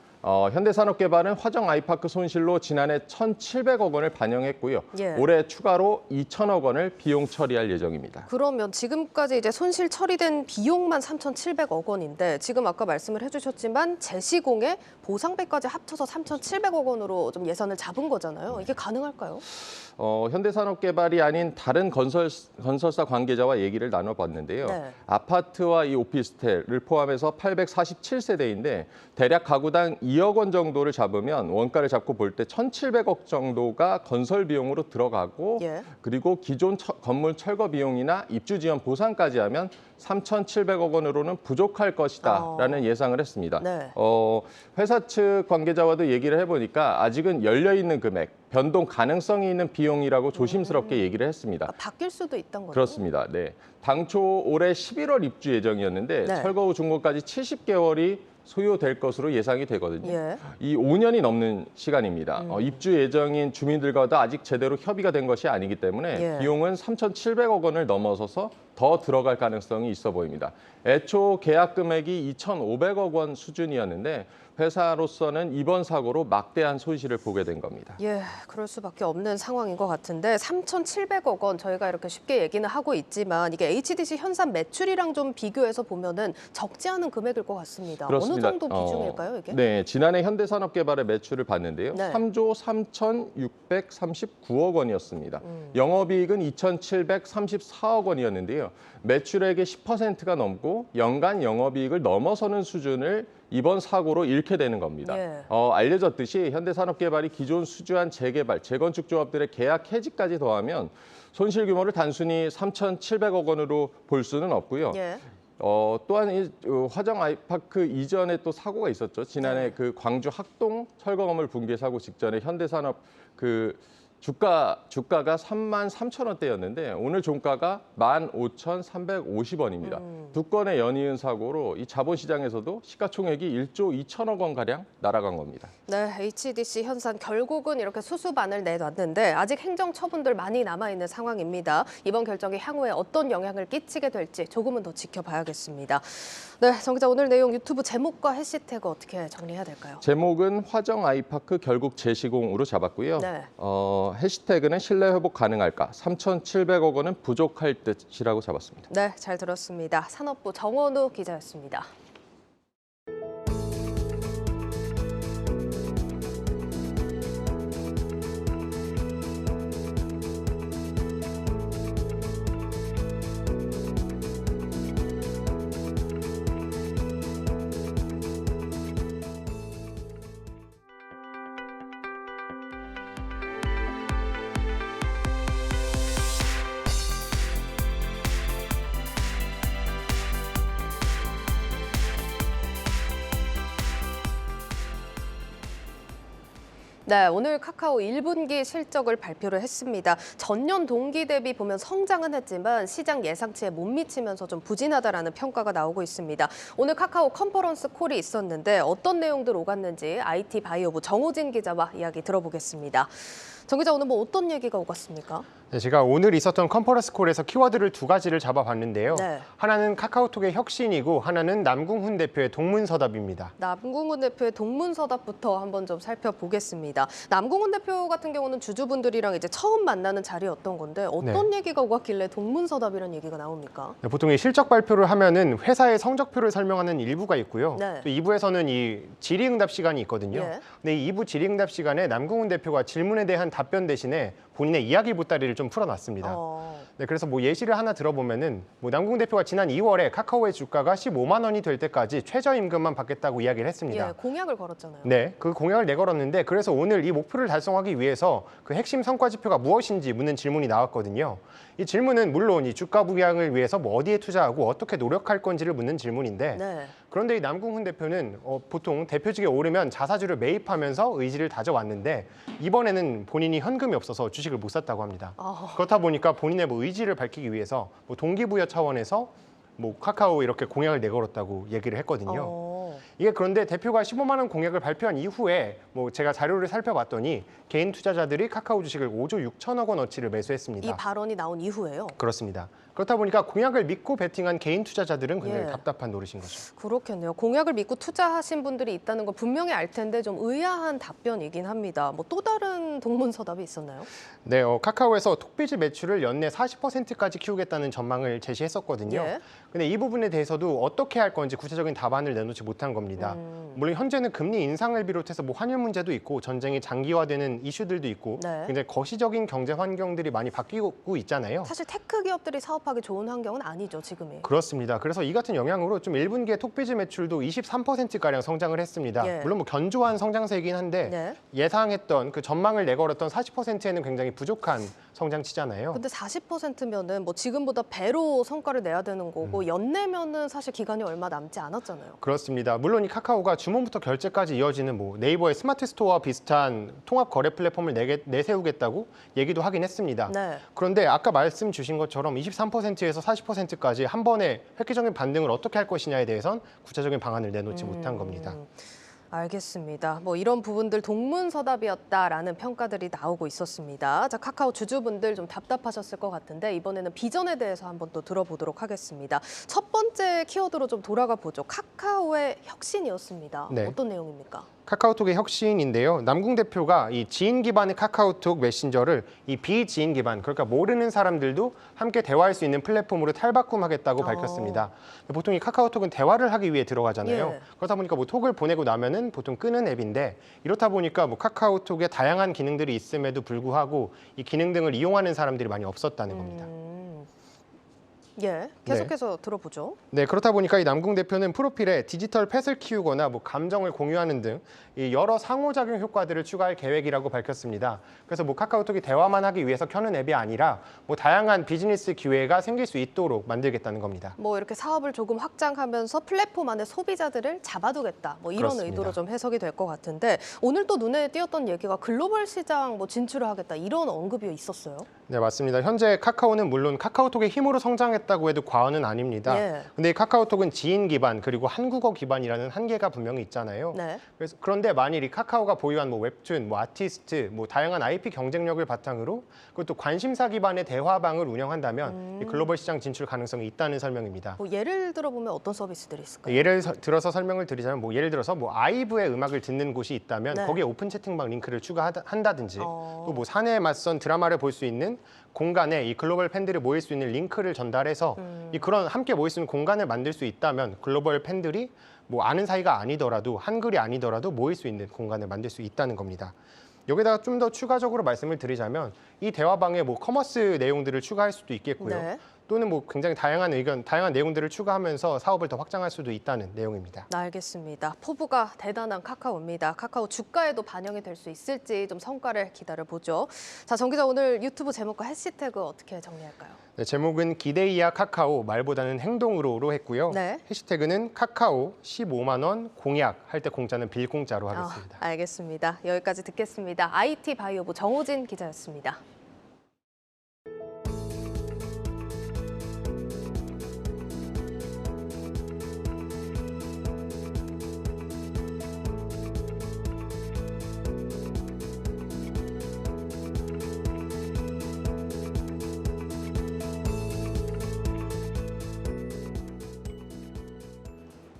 현대산업개발은 화정 아이파크 손실로 지난해 1,700억 원을 반영했고요. 올해 추가로 2,000억 원을 비용 처리할 예정입니다. 그러면 지금까지 이제 손실 처리된 비용만 3,700억 원인데 지금 아까 말씀을 해주셨지만 재시공에 보상비까지 합쳐서 3,700억 원으로 좀 예산을 잡은 거잖아요. 이게 가능할까요? 현대산업개발이 아닌 다른 건설사 관계자와 얘기를 나눠봤는데요. 아파트와 이 오피스텔을 포함해서 847세대인데 대략 가구당 2억 원 정도를 잡으면 원가를 잡고 볼 때 1,700억 정도가 건설 비용으로 들어가고 그리고 기존 건물 철거 비용이나 입주 지연 보상까지 하면 3,700억 원으로는 부족할 것이다라는 예상을 했습니다. 회사 측 관계자와도 얘기를 해보니까 아직은 열려있는 금액, 변동 가능성이 있는 비용이라고 조심스럽게 얘기를 했습니다. 바뀔 수도 있다는 거죠? 그렇습니다. 네. 당초 올해 11월 입주 예정이었는데 철거 후 준공까지 70개월이 소요될 것으로 예상이 되거든요. 이 5년이 넘는 시간입니다. 입주 예정인 주민들과도 아직 제대로 협의가 된 것이 아니기 때문에 비용은 3,700억 원을 넘어서서 더 들어갈 가능성이 있어 보입니다. 애초 계약 금액이 2,500억 원 수준이었는데 회사로서는 이번 사고로 막대한 손실을 보게 된 겁니다. 그럴 수밖에 없는 상황인 것 같은데 3,700억 원 저희가 이렇게 쉽게 얘기는 하고 있지만 이게 HDC 현산 매출이랑 좀 비교해서 보면은 적지 않은 금액일 것 같습니다. 그렇습니다. 어느 정도 비중일까요, 이게? 네, 지난해 현대산업개발의 매출을 봤는데요. 3조 3,639억 원이었습니다. 영업이익은 2,734억 원이었는데요. 매출액의 10%가 넘고 연간 영업이익을 넘어서는 수준을 이번 사고로 잃게 되는 겁니다. 알려졌듯이 현대산업개발이 기존 수주한 재개발, 재건축 조합들의 계약 해지까지 더하면 손실 규모를 단순히 3,700억 원으로 볼 수는 없고요. 또한 이 화정 아이파크 이전에 또 사고가 있었죠. 지난해 그 광주 학동 철거 건물 붕괴 사고 직전에 현대산업 주가가 33,000원대였는데 오늘 종가가 15,350원입니다. 두 건의 연이은 사고로 이 자본시장에서도 시가총액이 1조 2천억 원가량 날아간 겁니다. 네, HDC 현산 결국은 이렇게 수수반을 내놨는데 아직 행정 처분들 많이 남아있는 상황입니다. 이번 결정이 향후에 어떤 영향을 끼치게 될지 조금은 더 지켜봐야겠습니다. 네, 정 기자 오늘 내용 유튜브 제목과 해시태그 어떻게 정리해야 될까요? 제목은 화정 아이파크 결국 재시공으로 잡았고요. 해시태그는 신뢰 회복 가능할까? 3,700억 원은 부족할 듯이라고 잡았습니다. 네, 잘 들었습니다. 산업부 정원우 기자였습니다. 네, 오늘 카카오 1분기 실적을 발표를 했습니다. 전년 동기 대비 보면 성장은 했지만 시장 예상치에 못 미치면서 좀 부진하다라는 평가가 나오고 있습니다. 오늘 카카오 컨퍼런스 콜이 있었는데 어떤 내용들 오갔는지 IT 바이오부 정호진 기자와 이야기 들어보겠습니다. 정 기자, 오늘 뭐 어떤 얘기가 오갔습니까? 네, 제가 오늘 있었던 컨퍼런스 콜에서 키워드를 두 가지를 잡아봤는데요. 네. 하나는 카카오톡의 혁신이고 하나는 남궁훈 대표의 동문서답입니다. 남궁훈 대표의 동문서답부터 한번 좀 살펴보겠습니다. 남궁훈 대표 같은 경우는 주주분들이랑 이제 처음 만나는 자리였던 건데 어떤 얘기가 오갔길래 동문서답이라는 얘기가 나옵니까? 네, 보통 이 실적 발표를 하면은 회사의 성적표를 설명하는 일부가 있고요. 네. 또 2부에서는 이 질의응답 시간이 있거든요. 예. 근데 이 2부 질의응답 시간에 남궁훈 대표가 질문에 대한 답변 대신에 본인의 이야기 보따리를 좀 풀어놨습니다. 네, 그래서 뭐 예시를 하나 들어보면은 뭐 남궁훈 대표가 지난 2월에 카카오의 주가가 15만 원이 될 때까지 최저임금만 받겠다고 이야기를 했습니다. 예, 공약을 걸었잖아요. 네, 그 공약을 내걸었는데 그래서 오늘 이 목표를 달성하기 위해서 그 핵심 성과 지표가 무엇인지 묻는 질문이 나왔거든요. 이 질문은 물론 이 주가 부양을 위해서 뭐 어디에 투자하고 어떻게 노력할 건지를 묻는 질문인데 네. 그런데 이 남궁훈 대표는 보통 대표직에 오르면 자사주를 매입하면서 의지를 다져왔는데 이번에는 본인이 현금이 없어서 주식을 못 샀다고 합니다. 그렇다 보니까 본인의 뭐 의지를 밝히기 위해서 뭐 동기부여 차원에서 뭐 카카오 이렇게 공약을 내걸었다고 얘기를 했거든요. 이게 그런데 대표가 15만 원 공약을 발표한 이후에 뭐 제가 자료를 살펴봤더니 개인 투자자들이 카카오 주식을 5조 6천억 원어치를 매수했습니다. 이 발언이 나온 이후에요? 그렇습니다. 그렇다 보니까 공약을 믿고 베팅한 개인 투자자들은 굉장히 예. 답답한 노릇인 거죠. 그렇겠네요. 공약을 믿고 투자하신 분들이 있다는 건 분명히 알 텐데 좀 의아한 답변이긴 합니다. 뭐 또 다른 동문서답이 있었나요? 네, 카카오에서 톡비즈 매출을 연내 40%까지 키우겠다는 전망을 제시했었거든요. 예. 근데 이 부분에 대해서도 어떻게 할 건지 구체적인 답안을 내놓지 못한 겁니다. 물론 현재는 금리 인상을 비롯해서 뭐 환율 문제도 있고 전쟁이 장기화되는 이슈들도 있고 네. 굉장히 거시적인 경제 환경들이 많이 바뀌고 있잖아요. 사실 테크 기업들이 사업하기 좋은 환경은 아니죠, 지금이. 그렇습니다. 그래서 이 같은 영향으로 좀 1분기에 톡비즈 매출도 23%가량 성장을 했습니다. 예. 물론 뭐 견조한 성장세이긴 한데 네. 예상했던 그 전망을 내걸었던 40%에는 굉장히 부족한 성장치잖아요. 근데 40%면은 뭐 지금보다 배로 성과를 내야 되는 거고 연내면은 사실 기간이 얼마 남지 않았잖아요. 그렇습니다. 물론 이 카카오가 주문부터 결제까지 이어지는 뭐 네이버의 스마트 스토어와 비슷한 통합 거래 플랫폼을 내세우겠다고 얘기도 하긴 했습니다. 네. 그런데 아까 말씀 주신 것처럼 23%에서 40%까지 한 번에 획기적인 반등을 어떻게 할 것이냐에 대해선 구체적인 방안을 내놓지 못한 겁니다. 알겠습니다. 뭐 이런 부분들 동문서답이었다라는 평가들이 나오고 있었습니다. 자, 카카오 주주분들 좀 답답하셨을 것 같은데 이번에는 비전에 대해서 한번 또 들어보도록 하겠습니다. 첫 번째 키워드로 좀 돌아가 보죠. 카카오의 혁신이었습니다. 네. 어떤 내용입니까? 카카오톡의 혁신인데요. 남궁 대표가 이 지인 기반의 카카오톡 메신저를 이 비지인 기반, 그러니까 모르는 사람들도 함께 대화할 수 있는 플랫폼으로 탈바꿈하겠다고 밝혔습니다. 보통 이 카카오톡은 대화를 하기 위해 들어가잖아요. 예. 그러다 보니까 뭐 톡을 보내고 나면은 보통 끄는 앱인데 이렇다 보니까 뭐 카카오톡에 다양한 기능들이 있음에도 불구하고 이 기능 등을 이용하는 사람들이 많이 없었다는 겁니다. 예, 계속해서 들어보죠. 네, 그렇다 보니까 이 남궁 대표는 프로필에 디지털 펫을 키우거나 뭐 감정을 공유하는 등 이 여러 상호작용 효과들을 추가할 계획이라고 밝혔습니다. 그래서 뭐 카카오톡이 대화만 하기 위해서 켜는 앱이 아니라 뭐 다양한 비즈니스 기회가 생길 수 있도록 만들겠다는 겁니다. 뭐 이렇게 사업을 조금 확장하면서 플랫폼 안에 소비자들을 잡아두겠다. 뭐 이런 그렇습니다. 의도로 좀 해석이 될 것 같은데 오늘 또 눈에 띄었던 얘기가 글로벌 시장 뭐 진출을 하겠다. 이런 언급이 있었어요. 네, 맞습니다. 현재 카카오는 물론 카카오톡의 힘으로 성장했다고 해도 과언은 아닙니다. 예. 근데 이 카카오톡은 지인 기반 그리고 한국어 기반이라는 한계가 분명히 있잖아요. 네. 그런데 만일 이 카카오가 보유한 뭐 웹툰, 뭐 아티스트, 뭐 다양한 IP 경쟁력을 바탕으로 그것도 관심사 기반의 대화방을 운영한다면 이 글로벌 시장 진출 가능성이 있다는 설명입니다. 뭐 예를 들어보면 어떤 서비스들이 있을까요? 예를 들어서 설명을 드리자면 뭐 예를 들어서 뭐 아이브의 음악을 듣는 곳이 있다면 네. 거기에 오픈 채팅방 링크를 추가한다든지 어. 또 뭐 사내에 맞선 드라마를 볼 수 있는 공간에 이 글로벌 팬들이 모일 수 있는 링크를 전달해서 이 그런 함께 모일 수 있는 공간을 만들 수 있다면 글로벌 팬들이 뭐 아는 사이가 아니더라도 한글이 아니더라도 모일 수 있는 공간을 만들 수 있다는 겁니다. 여기다가 좀 더 추가적으로 말씀을 드리자면 이 대화방에 뭐 커머스 내용들을 추가할 수도 있겠고요. 네. 또는 뭐 굉장히 다양한 내용들을 추가하면서 사업을 더 확장할 수도 있다는 내용입니다. 알겠습니다. 포부가 대단한 카카오입니다. 카카오 주가에도 반영이 될 수 있을지 좀 성과를 기다려보죠. 자, 정 기자, 오늘 유튜브 제목과 해시태그 어떻게 정리할까요? 네, 제목은 기대 이하 카카오 말보다는 행동으로로 했고요. 네. 해시태그는 카카오 15만 원 공약 할 때 공짜는 빌공짜로 하겠습니다. 알겠습니다. 여기까지 듣겠습니다. IT 바이오부 정호진 기자였습니다.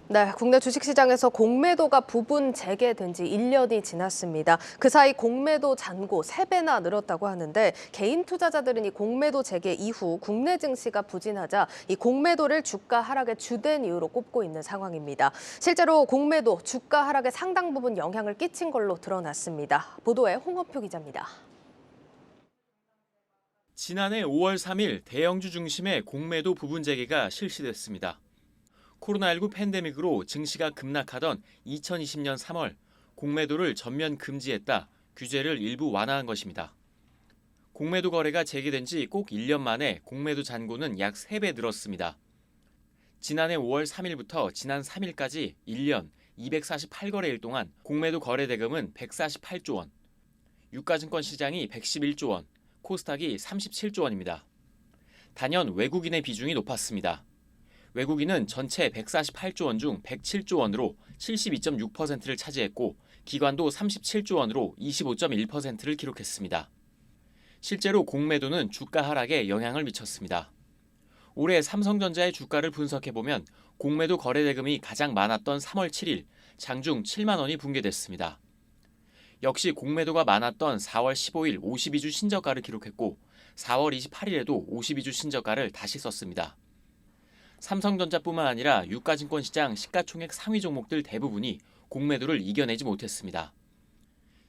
네, 국내 주식시장에서 공매도가 부분 재개된 지 1년이 지났습니다. 그 사이 공매도 잔고 3배나 늘었다고 하는데 개인 투자자들은 이 공매도 재개 이후 국내 증시가 부진하자 이 공매도를 주가 하락의 주된 이유로 꼽고 있는 상황입니다. 실제로 공매도 주가 하락에 상당 부분 영향을 끼친 걸로 드러났습니다. 보도에 홍업표 기자입니다. 지난해 5월 3일 대형주 중심의 공매도 부분 재개가 실시됐습니다. 코로나19 팬데믹으로 증시가 급락하던 2020년 3월 공매도를 전면 금지했다 규제를 일부 완화한 것입니다. 공매도 거래가 재개된 지 꼭 1년 만에 공매도 잔고는 약 3배 늘었습니다. 지난해 5월 3일부터 지난 3일까지 1년 248거래일 동안 공매도 거래 대금은 148조 원, 유가증권 시장이 111조 원, 코스닥이 37조 원입니다. 단연 외국인의 비중이 높았습니다. 외국인은 전체 148조 원 중 107조 원으로 72.6%를 차지했고 기관도 37조 원으로 25.1%를 기록했습니다. 실제로 공매도는 주가 하락에 영향을 미쳤습니다. 올해 삼성전자의 주가를 분석해보면 공매도 거래 대금이 가장 많았던 3월 7일 장중 7만 원이 붕괴됐습니다. 역시 공매도가 많았던 4월 15일 52주 신저가를 기록했고 4월 28일에도 52주 신저가를 다시 썼습니다. 삼성전자뿐만 아니라 유가증권 시장 시가총액 상위 종목들 대부분이 공매도를 이겨내지 못했습니다.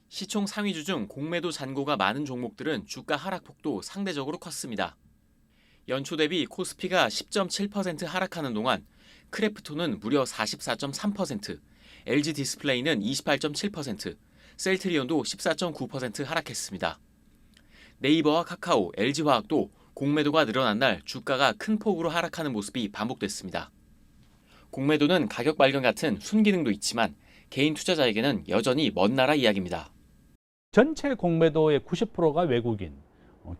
시총 상위주 중 공매도 잔고가 많은 종목들은 주가 하락폭도 상대적으로 컸습니다. 연초 대비 코스피가 10.7% 하락하는 동안 크래프톤은 무려 44.3%, LG 디스플레이는 28.7%, 셀트리온도 14.9% 하락했습니다. 네이버와 카카오, LG화학도 공매도가 늘어난 날 주가가 큰 폭으로 하락하는 모습이 반복됐습니다. 공매도는 가격 발견 같은 순기능도 있지만 개인 투자자에게는 여전히 먼 나라 이야기입니다. 전체 공매도의 90%가 외국인,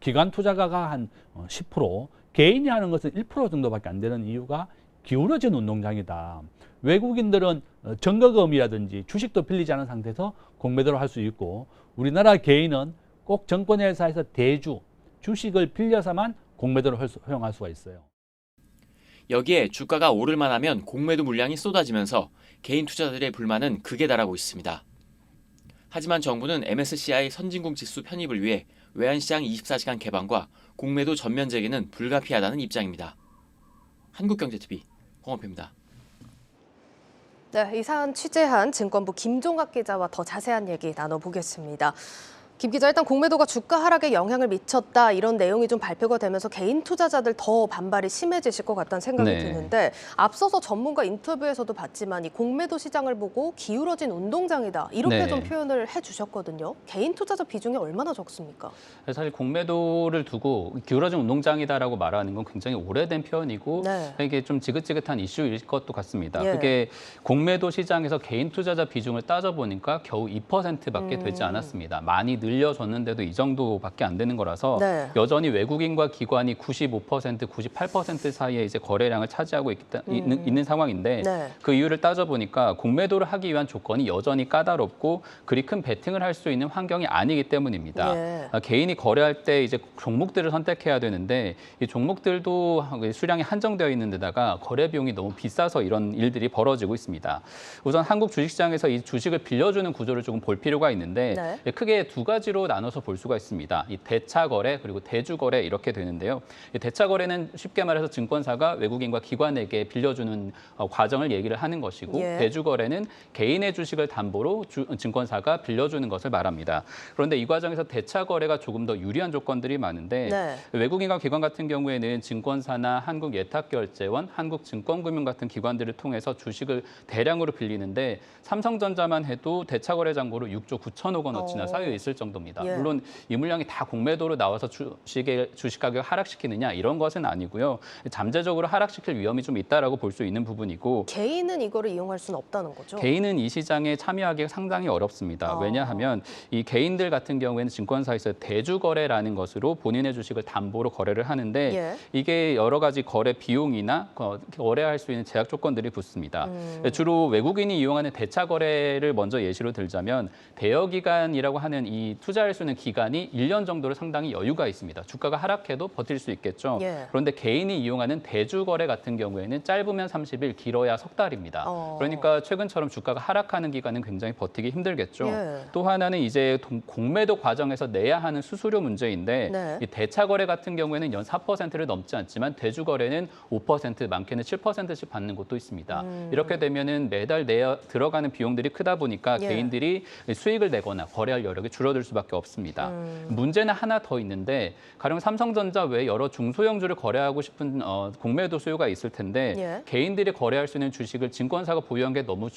기관 투자가가 한 10%, 개인이 하는 것은 1% 정도밖에 안 되는 이유가 기울어진 운동장이다. 외국인들은 정거금이라든지 주식도 빌리지 않은 상태에서 공매도를 할 수 있고 우리나라 개인은 꼭 정권회사에서 대주, 주식을 빌려서만 공매도를 허용할 수가 있어요. 여기에 주가가 오를만 하면 공매도 물량이 쏟아지면서 개인 투자자들의 불만은 극에 달하고 있습니다. 하지만 정부는 MSCI 선진국 지수 편입을 위해 외환시장 24시간 개방과 공매도 전면 재개는 불가피하다는 입장입니다. 한국경제TV 홍업표입니다. 네, 이 사안 취재한 증권부 김종학 기자와 더 자세한 얘기 나눠보겠습니다. 김 기자, 일단 공매도가 주가 하락에 영향을 미쳤다 이런 내용이 좀 발표가 되면서 개인 투자자들 더 반발이 심해지실 것 같다는 생각이 드는데 앞서서 전문가 인터뷰에서도 봤지만 이 공매도 시장을 보고 기울어진 운동장이다 이렇게 좀 표현을 해주셨거든요. 개인 투자자 비중이 얼마나 적습니까? 사실 공매도를 두고 기울어진 운동장이다라고 말하는 건 굉장히 오래된 표현이고 이게 좀 지긋지긋한 이슈일 것도 같습니다. 그게 공매도 시장에서 개인 투자자 비중을 따져보니까 겨우 2%밖에 되지 않았습니다. 많이 늘려졌는데도 이 정도밖에 안 되는 거라서 여전히 외국인과 기관이 95%, 98% 사이에 이제 거래량을 차지하고 있는 상황인데 그 이유를 따져보니까 공매도를 하기 위한 조건이 여전히 까다롭고 그리 큰 베팅을 할 수 있는 환경이 아니기 때문입니다. 개인이 거래할 때 이제 종목들을 선택해야 되는데 이 종목들도 수량이 한정되어 있는 데다가 거래 비용이 너무 비싸서 이런 일들이 벌어지고 있습니다. 우선 한국 주식시장에서 이 주식을 빌려주는 구조를 조금 볼 필요가 있는데 크게 두 가지 가지로 나눠서 볼 수가 있습니다. 이 대차 거래 그리고 대주 거래 이렇게 되는데요. 이 대차 거래는 쉽게 말해서 증권사가 외국인과 기관에게 빌려주는 과정을 얘기를 하는 것이고 예. 대주 거래는 개인의 주식을 담보로 증권사가 빌려주는 것을 말합니다. 그런데 이 과정에서 대차 거래가 조금 더 유리한 조건들이 많은데 네. 외국인과 기관 같은 경우에는 증권사나 한국예탁결제원, 한국증권금융 같은 기관들을 통해서 주식을 대량으로 빌리는데 삼성전자만 해도 대차 거래 잔고로 6조 9천억 원어치나 쌓여 있을 정도입니다. 예. 물론 이 물량이 다 공매도로 나와서 주식 가격을 하락시키느냐 이런 것은 아니고요. 잠재적으로 하락시킬 위험이 좀 있다라고 볼 수 있는 부분이고 개인은 이거를 이용할 수는 없다는 거죠? 개인은 이 시장에 참여하기가 상당히 어렵습니다. 왜냐하면 이 개인들 같은 경우에는 증권사에서 대주 거래라는 것으로 본인의 주식을 담보로 거래를 하는데 예. 이게 여러 가지 거래 비용이나 거래할 수 있는 제약 조건들이 붙습니다. 주로 외국인이 이용하는 대차 거래를 먼저 예시로 들자면 대여기간이라고 하는 이 투자할 수 있는 기간이 1년 정도로 상당히 여유가 있습니다. 주가가 하락해도 버틸 수 있겠죠. 예. 그런데 개인이 이용하는 대주 거래 같은 경우에는 짧으면 30일, 길어야 석 달입니다. 그러니까 최근처럼 주가가 하락하는 기간은 굉장히 버티기 힘들겠죠. 예. 또 하나는 이제 공매도 과정에서 내야 하는 수수료 문제인데 네. 이 대차 거래 같은 경우에는 연 4%를 넘지 않지만 대주 거래는 5%, 많게는 7%씩 받는 곳도 있습니다. 이렇게 되면은 매달 들어가는 비용들이 크다 보니까 예. 개인들이 수익을 내거나 거래할 여력이 줄어들 수밖에 없습니다. 문제는 하나 더 있는데 가령 삼성전자 외 여러 중소형주를 거래하고 싶은 공매도 수요가 있을 텐데 예. 개인들이 거래할 수 있는 주식을 증권사가 보유한 게 너무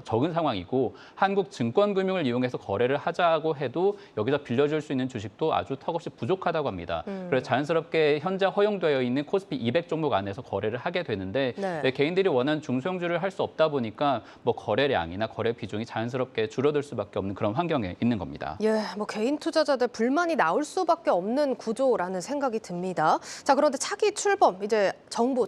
적은 상황이고 한국증권금융을 이용해서 거래를 하자고 해도 여기서 빌려줄 수 있는 주식도 아주 턱없이 부족하다고 합니다. 그래서 자연스럽게 현재 허용되어 있는 코스피 200 종목 안에서 거래를 하게 되는데 네. 개인들이 원하는 중소형주를 할 수 없다 보니까 뭐 거래량이나 거래 비중이 자연스럽게 줄어들 수밖에 없는 그런 환경에 있는 겁니다. 예, 뭐 개인 투자자들 불만이 나올 수밖에 없는 구조라는 생각이 듭니다. 자, 그런데 차기 출범, 이제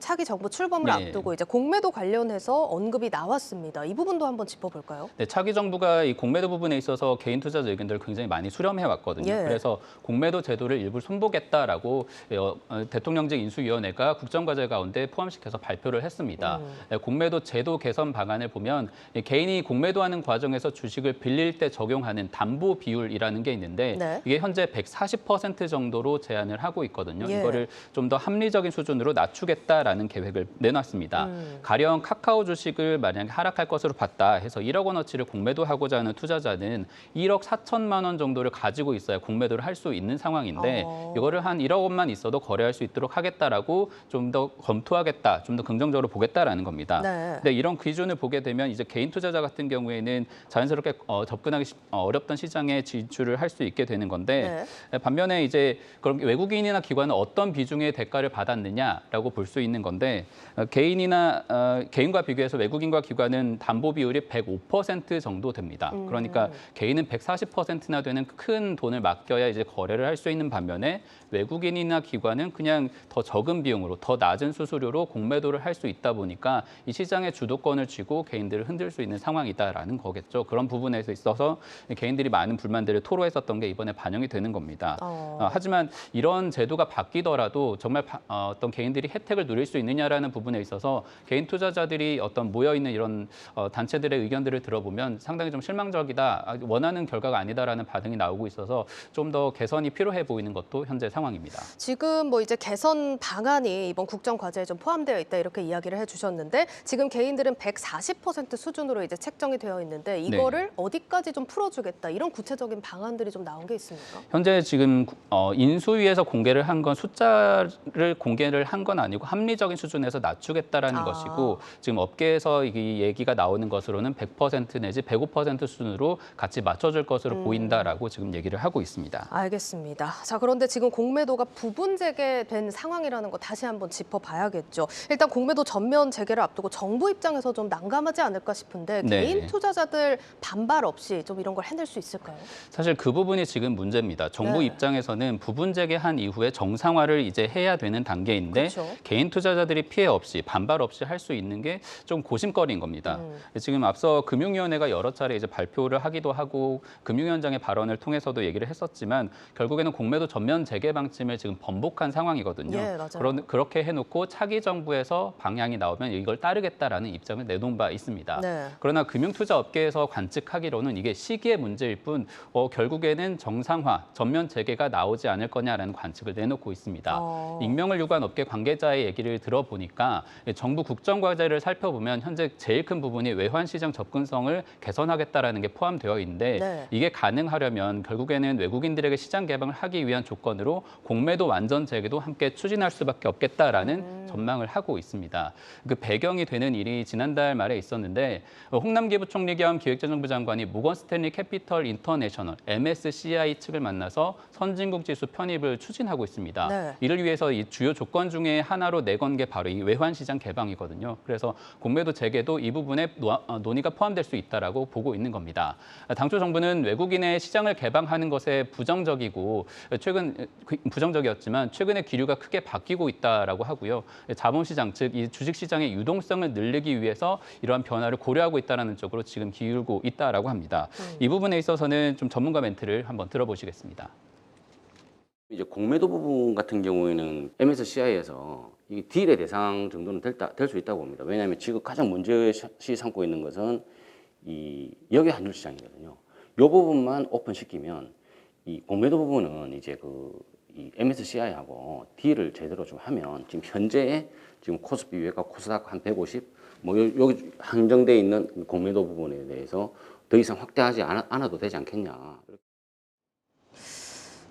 차기 정부 출범을 네. 앞두고 이제 공매도 관련해서 언급이 나왔습니다. 이 부분도 한번 짚어볼까요? 네, 차기 정부가 이 공매도 부분에 있어서 개인 투자자 의견들을 굉장히 많이 수렴해 왔거든요. 예. 그래서 공매도 제도를 일부 손보겠다라고 대통령직 인수위원회가 국정과제 가운데 포함시켜서 발표를 했습니다. 공매도 제도 개선 방안을 보면 개인이 공매도하는 과정에서 주식을 빌릴 때 적용하는 담보 비율이라는 게 있는데 네. 이게 현재 140% 정도로 제한을 하고 있거든요. 예. 이거를 좀 더 합리적인 수준으로 낮추겠다라는 계획을 내놨습니다. 가령 카카오 주식을 만약에 하락할 것으로 봤다 해서 1억 원어치를 공매도하고자 하는 투자자는 1억 4천만 원 정도를 가지고 있어야 공매도를 할 수 있는 상황인데 이거를 한 1억 원만 있어도 거래할 수 있도록 하겠다라고 좀 더 검토하겠다, 좀 더 긍정적으로 보겠다라는 겁니다. 네. 근데 이런 기준을 보게 되면 이제 개인 투자자 같은 경우에는 자연스럽게 접근하기 어렵던 시장에 진출을 할 수 있게 되는 건데 반면에 이제 그럼 외국인이나 기관은 어떤 비중의 대가를 받았느냐라고 볼 수 있는 건데 개인과 비교해서 외국인과 기관은 담보 비율이 105% 정도 됩니다. 그러니까 개인은 140%나 되는 큰 돈을 맡겨야 이제 거래를 할 수 있는 반면에 외국인이나 기관은 그냥 더 적은 비용으로 더 낮은 수수료로 공매도를 할 수 있다 보니까 이 시장의 주도권을 쥐고 개인들을 흔들 수 있는 상황이다라는 거겠죠. 그런 부분에서 있어서 개인들이 많은 불만들을 토로했었던 게 이번에 반영이 되는 겁니다. 하지만 이런 제도가 바뀌더라도 정말 어떤 개인들이 혜택을 누릴 수 있느냐라는 부분에 있어서 개인 투자자들이 어떤 모여있는 이런 단체들의 의견들을 들어보면 상당히 좀 실망적이다, 원하는 결과가 아니다라는 반응이 나오고 있어서 좀 더 개선이 필요해 보이는 것도 현재 상황입니다. 지금 뭐 이제 개선 방안이 이번 국정 과제에 좀 포함되어 있다 이렇게 이야기를 해주셨는데 지금 개인들은 140% 수준으로 이제 책정이 되어 있는데 이거를 어디까지 좀 풀어주겠다 이런 구체적인 방안들이 좀 나온 게 있습니까? 현재 지금 인수위에서 공개를 한 건 숫자를 공개를 한 건 아니고 합리적인 수준에서 낮추겠다라는 것이고 지금 업계에서 이 얘기가 나오는 것으로는 100% 내지 105% 수준으로 같이 맞춰줄 것으로 보인다라고 지금 얘기를 하고 있습니다. 알겠습니다. 자, 그런데 지금 공매도가 부분 재개된 상황이라는 거 다시 한번 짚어봐야겠죠. 일단 공매도 전면 재개를 앞두고 정부 입장에서 좀 난감하지 않을까 싶은데 개인 투자자들 반발 없이 좀 이런 걸 해낼 수 있을까요? 사실 그 부분이 지금 문제입니다. 정부 입장에서는 부분 재개한 이후에 정상화를 이제 해야 되는 단계인데 개인 투자자들이 피해 없이 반발 없이 할 수 있는 게 좀 고심거리인 겁니다. 지금 앞서 금융위원회가 여러 차례 이제 발표를 하기도 하고 금융위원장의 발언을 통해서도 얘기를 했었지만 결국에는 공매도 전면 재개 방침을 지금 번복한 상황이거든요. 그렇게 해놓고 차기 정부에서 방향이 나오면 이걸 따르겠다라는 입장을 내놓은 바 있습니다. 그러나 금융투자 업계에서 관측하기로는 이게 시기의 문제일 뿐 결국에는 정상화, 전면 재개가 나오지 않을 거냐라는 관측을 내놓고 있습니다. 익명을 요구한 업계 관계자의 얘기를 들어보니까 정부 국정과제를 살펴보면 현재 제일 큰 부분이 외환시장 접근성을 개선하겠다라는 게 포함되어 있는데 네. 이게 가능하려면 결국에는 외국인들에게 시장 개방을 하기 위한 조건으로 공매도 완전 재개도 함께 추진할 수밖에 없겠다라는 전망을 하고 있습니다. 그 배경이 되는 일이 지난달 말에 있었는데 홍남기 부총리 겸 기획재정부 장관이 모건 스탠리 캐피털 인터내셔널 MSCI 측을 만나서 선진국 지수 편입을 추진하고 있습니다. 네. 이를 위해서 이 주요 조건 중에 하나로 내건 게 바로 이 외환시장 개방이거든요. 그래서 공매도 재개도 이 부분에 논의가 포함될 수 있다라고 보고 있는 겁니다. 당초 정부는 외국인의 시장을 개방하는 것에 부정적이었지만 최근에 기류가 크게 바뀌고 있다라고 하고요. 자본시장, 즉 이 주식시장의 유동성을 늘리기 위해서 이러한 변화를 고려하고 있다는 쪽으로 지금 기울고 있다라고 합니다. 이 부분에 있어서는 좀 전문가 멘트를 한번 들어보시겠습니다. 이제 공매도 부분 같은 경우에는 MSCI에서 이 딜의 대상 정도는 될 수 있다고 봅니다. 왜냐하면 지금 가장 문제시 삼고 있는 것은 이 역외 환율 시장이거든요. 이 부분만 오픈시키면 이 공매도 부분은 이제 이 MSCI하고 딜을 제대로 좀 하면 지금 현재의 지금 코스피 외과 코스닥 한 150, 뭐 여기 한정돼 있는 공매도 부분에 대해서 더 이상 확대하지 않아도 되지 않겠냐.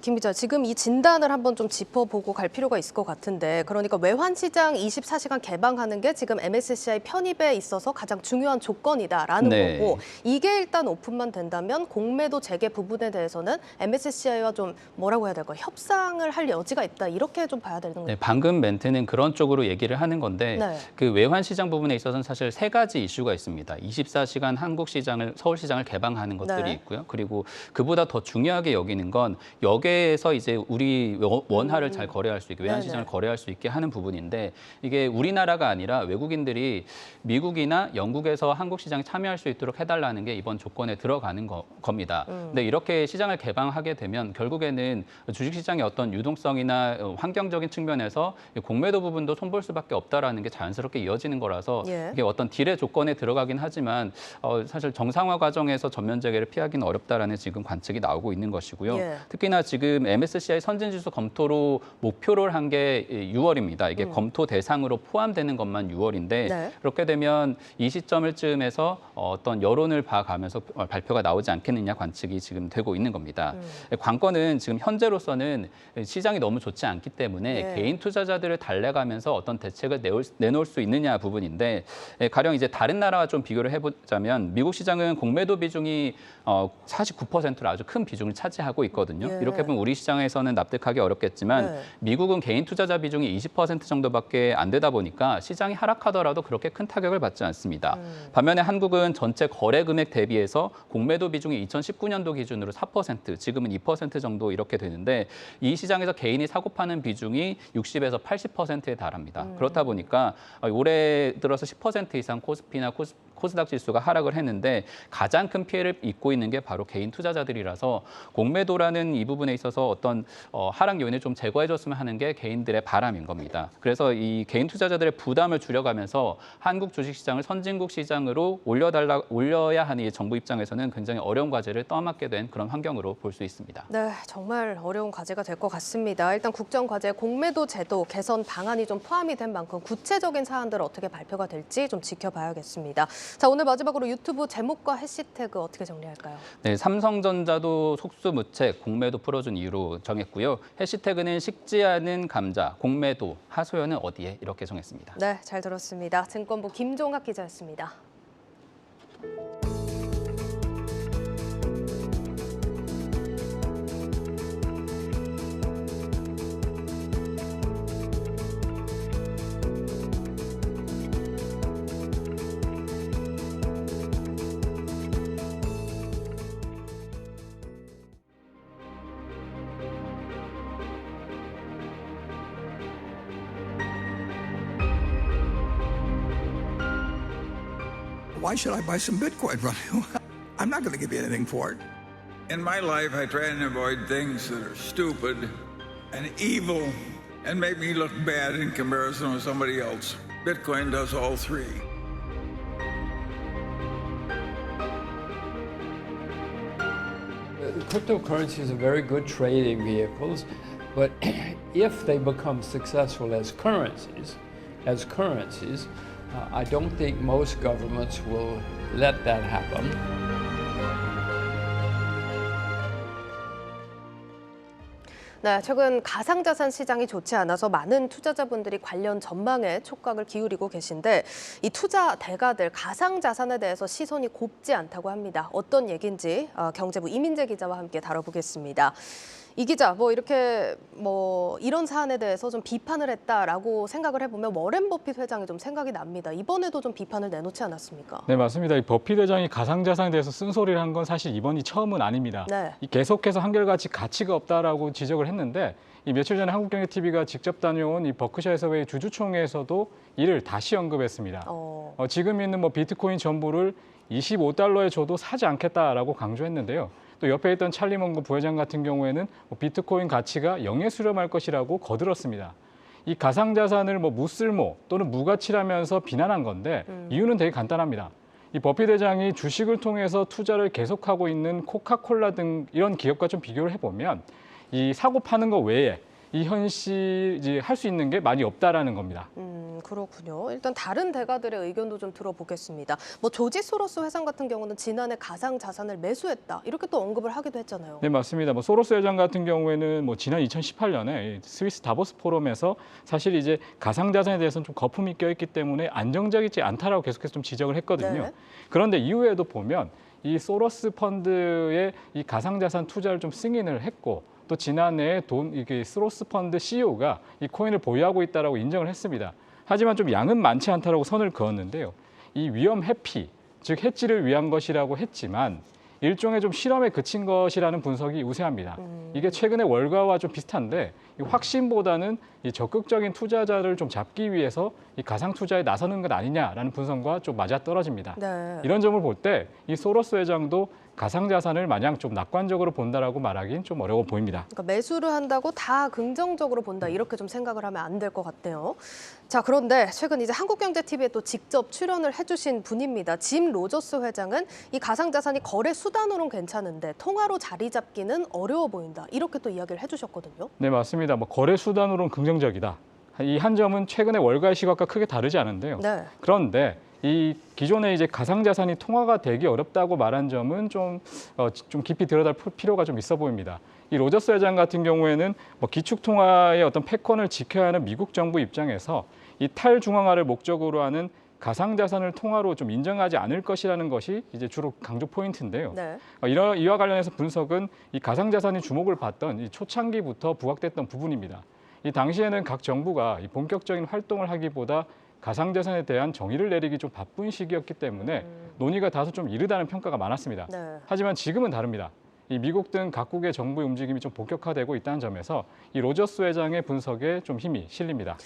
김 기자, 지금 이 진단을 한번 좀 짚어보고 갈 필요가 있을 것 같은데, 그러니까 외환시장 24시간 개방하는 게 지금 MSCI 편입에 있어서 가장 중요한 조건이다라는 네. 거고, 이게 일단 오픈만 된다면 공매도 재개 부분에 대해서는 MSCI와 좀 뭐라고 해야 될까요? 협상을 할 여지가 있다, 이렇게 좀 봐야 되는 거죠. 네, 방금 멘트는 그런 쪽으로 얘기를 하는 건데 네. 그 외환시장 부분에 있어서는 사실 세 가지 이슈가 있습니다. 24시간 한국 시장을, 서울 시장을 개방하는 것들이 네. 있고요. 그리고 그보다 더 중요하게 여기는 건 여기에서 이제 우리 원화를 잘 거래할 수 있게, 외환시장을 네네. 거래할 수 있게 하는 부분인데, 이게 우리나라가 아니라 외국인들이 미국이나 영국에서 한국 시장에 참여할 수 있도록 해달라는 게 이번 조건에 들어가는 겁니다. 근데 이렇게 시장을 개방하게 되면 결국에는 주식시장의 어떤 유동성이나 환경적인 측면에서 공매도 부분도 손볼 수밖에 없다라는 게 자연스럽게 이어지는 거라서 예. 이게 어떤 딜의 조건에 들어가긴 하지만 사실 정상화 과정에서 전면 재개를 피하기는 어렵다라는 지금 관측이 나오고 있는 것이고요. 예. 특히나 지금 MSCI 선진지수 검토로 목표를 한 게 6월입니다. 이게 검토 대상으로 포함되는 것만 6월인데 네. 그렇게 되면 이 시점을 쯤에서 어떤 여론을 봐가면서 발표가 나오지 않겠느냐 관측이 지금 되고 있는 겁니다. 관건은 지금 현재로서는 시장이 너무 좋지 않기 때문에 네. 개인 투자자들을 달래가면서 어떤 대책을 내놓을 수 있느냐 부분인데, 가령 이제 다른 나라와 좀 비교를 해보자면 미국 시장은 공매도 비중이 49%로 아주 큰 비중을 차지하고 있거든요. 예. 이렇게 보면 우리 시장에서는 납득하기 어렵겠지만 네. 미국은 개인 투자자 비중이 20% 정도밖에 안 되다 보니까 시장이 하락하더라도 그렇게 큰 타격을 받지 않습니다. 반면에 한국은 전체 거래 금액 대비해서 공매도 비중이 2019년도 기준으로 4%, 지금은 2% 정도 이렇게 되는데 이 시장에서 개인이 사고 파는 비중이 60에서 80%에 달합니다. 그렇다 보니까 올해 들어서 10% 이상 코스피나 코스닥 지수가 하락을 했는데 가장 큰 피해를 입고 있는 게 바로 개인 투자자들이라서 공매도라는 이 부분에 있어서 어떤 하락 요인을 좀 제거해줬으면 하는 게 개인들의 바람인 겁니다. 그래서 이 개인 투자자들의 부담을 줄여가면서 한국 주식시장을 선진국 시장으로 올려야 하는 이 정부 입장에서는 굉장히 어려운 과제를 떠맡게 된 그런 환경으로 볼 수 있습니다. 네, 정말 어려운 과제가 될 것 같습니다. 일단 국정과제 공매도 제도 개선 방안이 좀 포함이 된 만큼 구체적인 사안들 어떻게 발표가 될지 좀 지켜봐야겠습니다. 자, 오늘 마지막으로 유튜브 제목과 해시태그 어떻게 정리할까요? 네, 삼성전자도 속수무책 공매도 풀어준 이유로 정했고요. 해시태그는 식지 않은 감자, 공매도, 하소연은 어디에 이렇게 정했습니다. 네, 잘 들었습니다. 증권부 김종학 기자였습니다. Why should I buy some Bitcoin from you? I'm not going to give you anything for it. In my life, I try and avoid things that are stupid and evil and make me look bad in comparison with somebody else. Bitcoin does all three. cryptocurrencies are very good trading vehicles, but if they become successful as currencies, I don't think most governments will let that happen. 네, 최근 가상자산 시장이 좋지 않아서 많은 투자자분들이 관련 전망에 촉각을 기울이고 계신데 이 투자 대가들 가상자산에 대해서 시선이 곱지 않다고 합니다. 어떤 얘기인지 경제부 이민재 기자와 함께 다뤄보겠습니다. 이 기자, 이렇게 이런 사안에 대해서 좀 비판을 했다라고 생각을 해보면 워렌 버핏 회장이 좀 생각이 납니다. 이번에도 좀 비판을 내놓지 않았습니까? 네, 맞습니다. 이 버핏 회장이 가상자산에 대해서 쓴소리를 한 건 사실 이번이 처음은 아닙니다. 네. 계속해서 한결같이 가치가 없다라고 지적을 했는데 이 며칠 전에 한국경제TV가 직접 다녀온 이 버크셔 해서웨이 주주총회에서도 이를 다시 언급했습니다. 지금 있는 비트코인 전부를 25달러에 줘도 사지 않겠다라고 강조했는데요. 또 옆에 있던 찰리 먼거 부회장 같은 경우에는 비트코인 가치가 0에 수렴할 것이라고 거들었습니다. 이 가상자산을 무쓸모 또는 무가치라면서 비난한 건데 이유는 되게 간단합니다. 이 버핏 회장이 주식을 통해서 투자를 계속하고 있는 코카콜라 등 이런 기업과 좀 비교를 해보면 이 사고 파는 거 외에 이 현실이 할 수 있는 게 많이 없다라는 겁니다. 그렇군요. 일단 다른 대가들의 의견도 좀 들어보겠습니다. 조지 소로스 회장 같은 경우는 지난해 가상 자산을 매수했다 이렇게 또 언급을 하기도 했잖아요. 네, 맞습니다. 소로스 회장 같은 경우에는 지난 2018년에 스위스 다보스 포럼에서 사실 이제 가상 자산에 대해서는 좀 거품이 껴있기 때문에 안정적이지 않다라고 계속해서 좀 지적을 했거든요. 네. 그런데 이후에도 보면 이 소로스 펀드의 이 가상 자산 투자를 좀 승인을 했고. 또 지난해 이게 소로스 펀드 CEO가 이 코인을 보유하고 있다라고 인정을 했습니다. 하지만 좀 양은 많지 않다라고 선을 그었는데요. 이 위험 회피, 즉 해지를 위한 것이라고 했지만 일종의 좀 실험에 그친 것이라는 분석이 우세합니다. 이게 최근의 월가와 좀 비슷한데 이 확신보다는 이 적극적인 투자자를 좀 잡기 위해서 이 가상 투자에 나서는 것 아니냐라는 분석과 좀 맞아떨어집니다. 네. 이런 점을 볼 때 이 소로스 회장도 가상자산을 마냥 좀 낙관적으로 본다라고 말하기는 좀 어려워 보입니다. 그러니까 매수를 한다고 다 긍정적으로 본다 이렇게 좀 생각을 하면 안 될 것 같네요. 자, 그런데 최근 이제 한국경제TV에 또 직접 출연을 해주신 분입니다. 짐 로저스 회장은 이 가상자산이 거래 수단으로는 괜찮은데 통화로 자리 잡기는 어려워 보인다 이렇게 또 이야기를 해주셨거든요. 네, 맞습니다. 거래 수단으로는 긍정적이다. 이 한 점은 최근의 월가의 시각과 크게 다르지 않은데요. 네. 그런데 이 기존에 이제 가상자산이 통화가 되기 어렵다고 말한 점은 좀 깊이 들여다볼 필요가 좀 있어 보입니다. 이 로저스 회장 같은 경우에는 기축 통화의 어떤 패권을 지켜야 하는 미국 정부 입장에서 이 탈중앙화를 목적으로 하는 가상자산을 통화로 좀 인정하지 않을 것이라는 것이 이제 주로 강조 포인트인데요. 네. 이와 관련해서 분석은 이 가상자산이 주목을 받던 이 초창기부터 부각됐던 부분입니다. 이 당시에는 각 정부가 이 본격적인 활동을 하기보다 가상자산에 대한 정의를 내리기 좀 바쁜 시기였기 때문에 논의가 다소 좀 이르다는 평가가 많았습니다. 네. 하지만 지금은 다릅니다. 이 미국 등 각국의 정부의 움직임이 좀 본격화되고 있다는 점에서 이 로저스 회장의 분석에 좀 힘이 실립니다.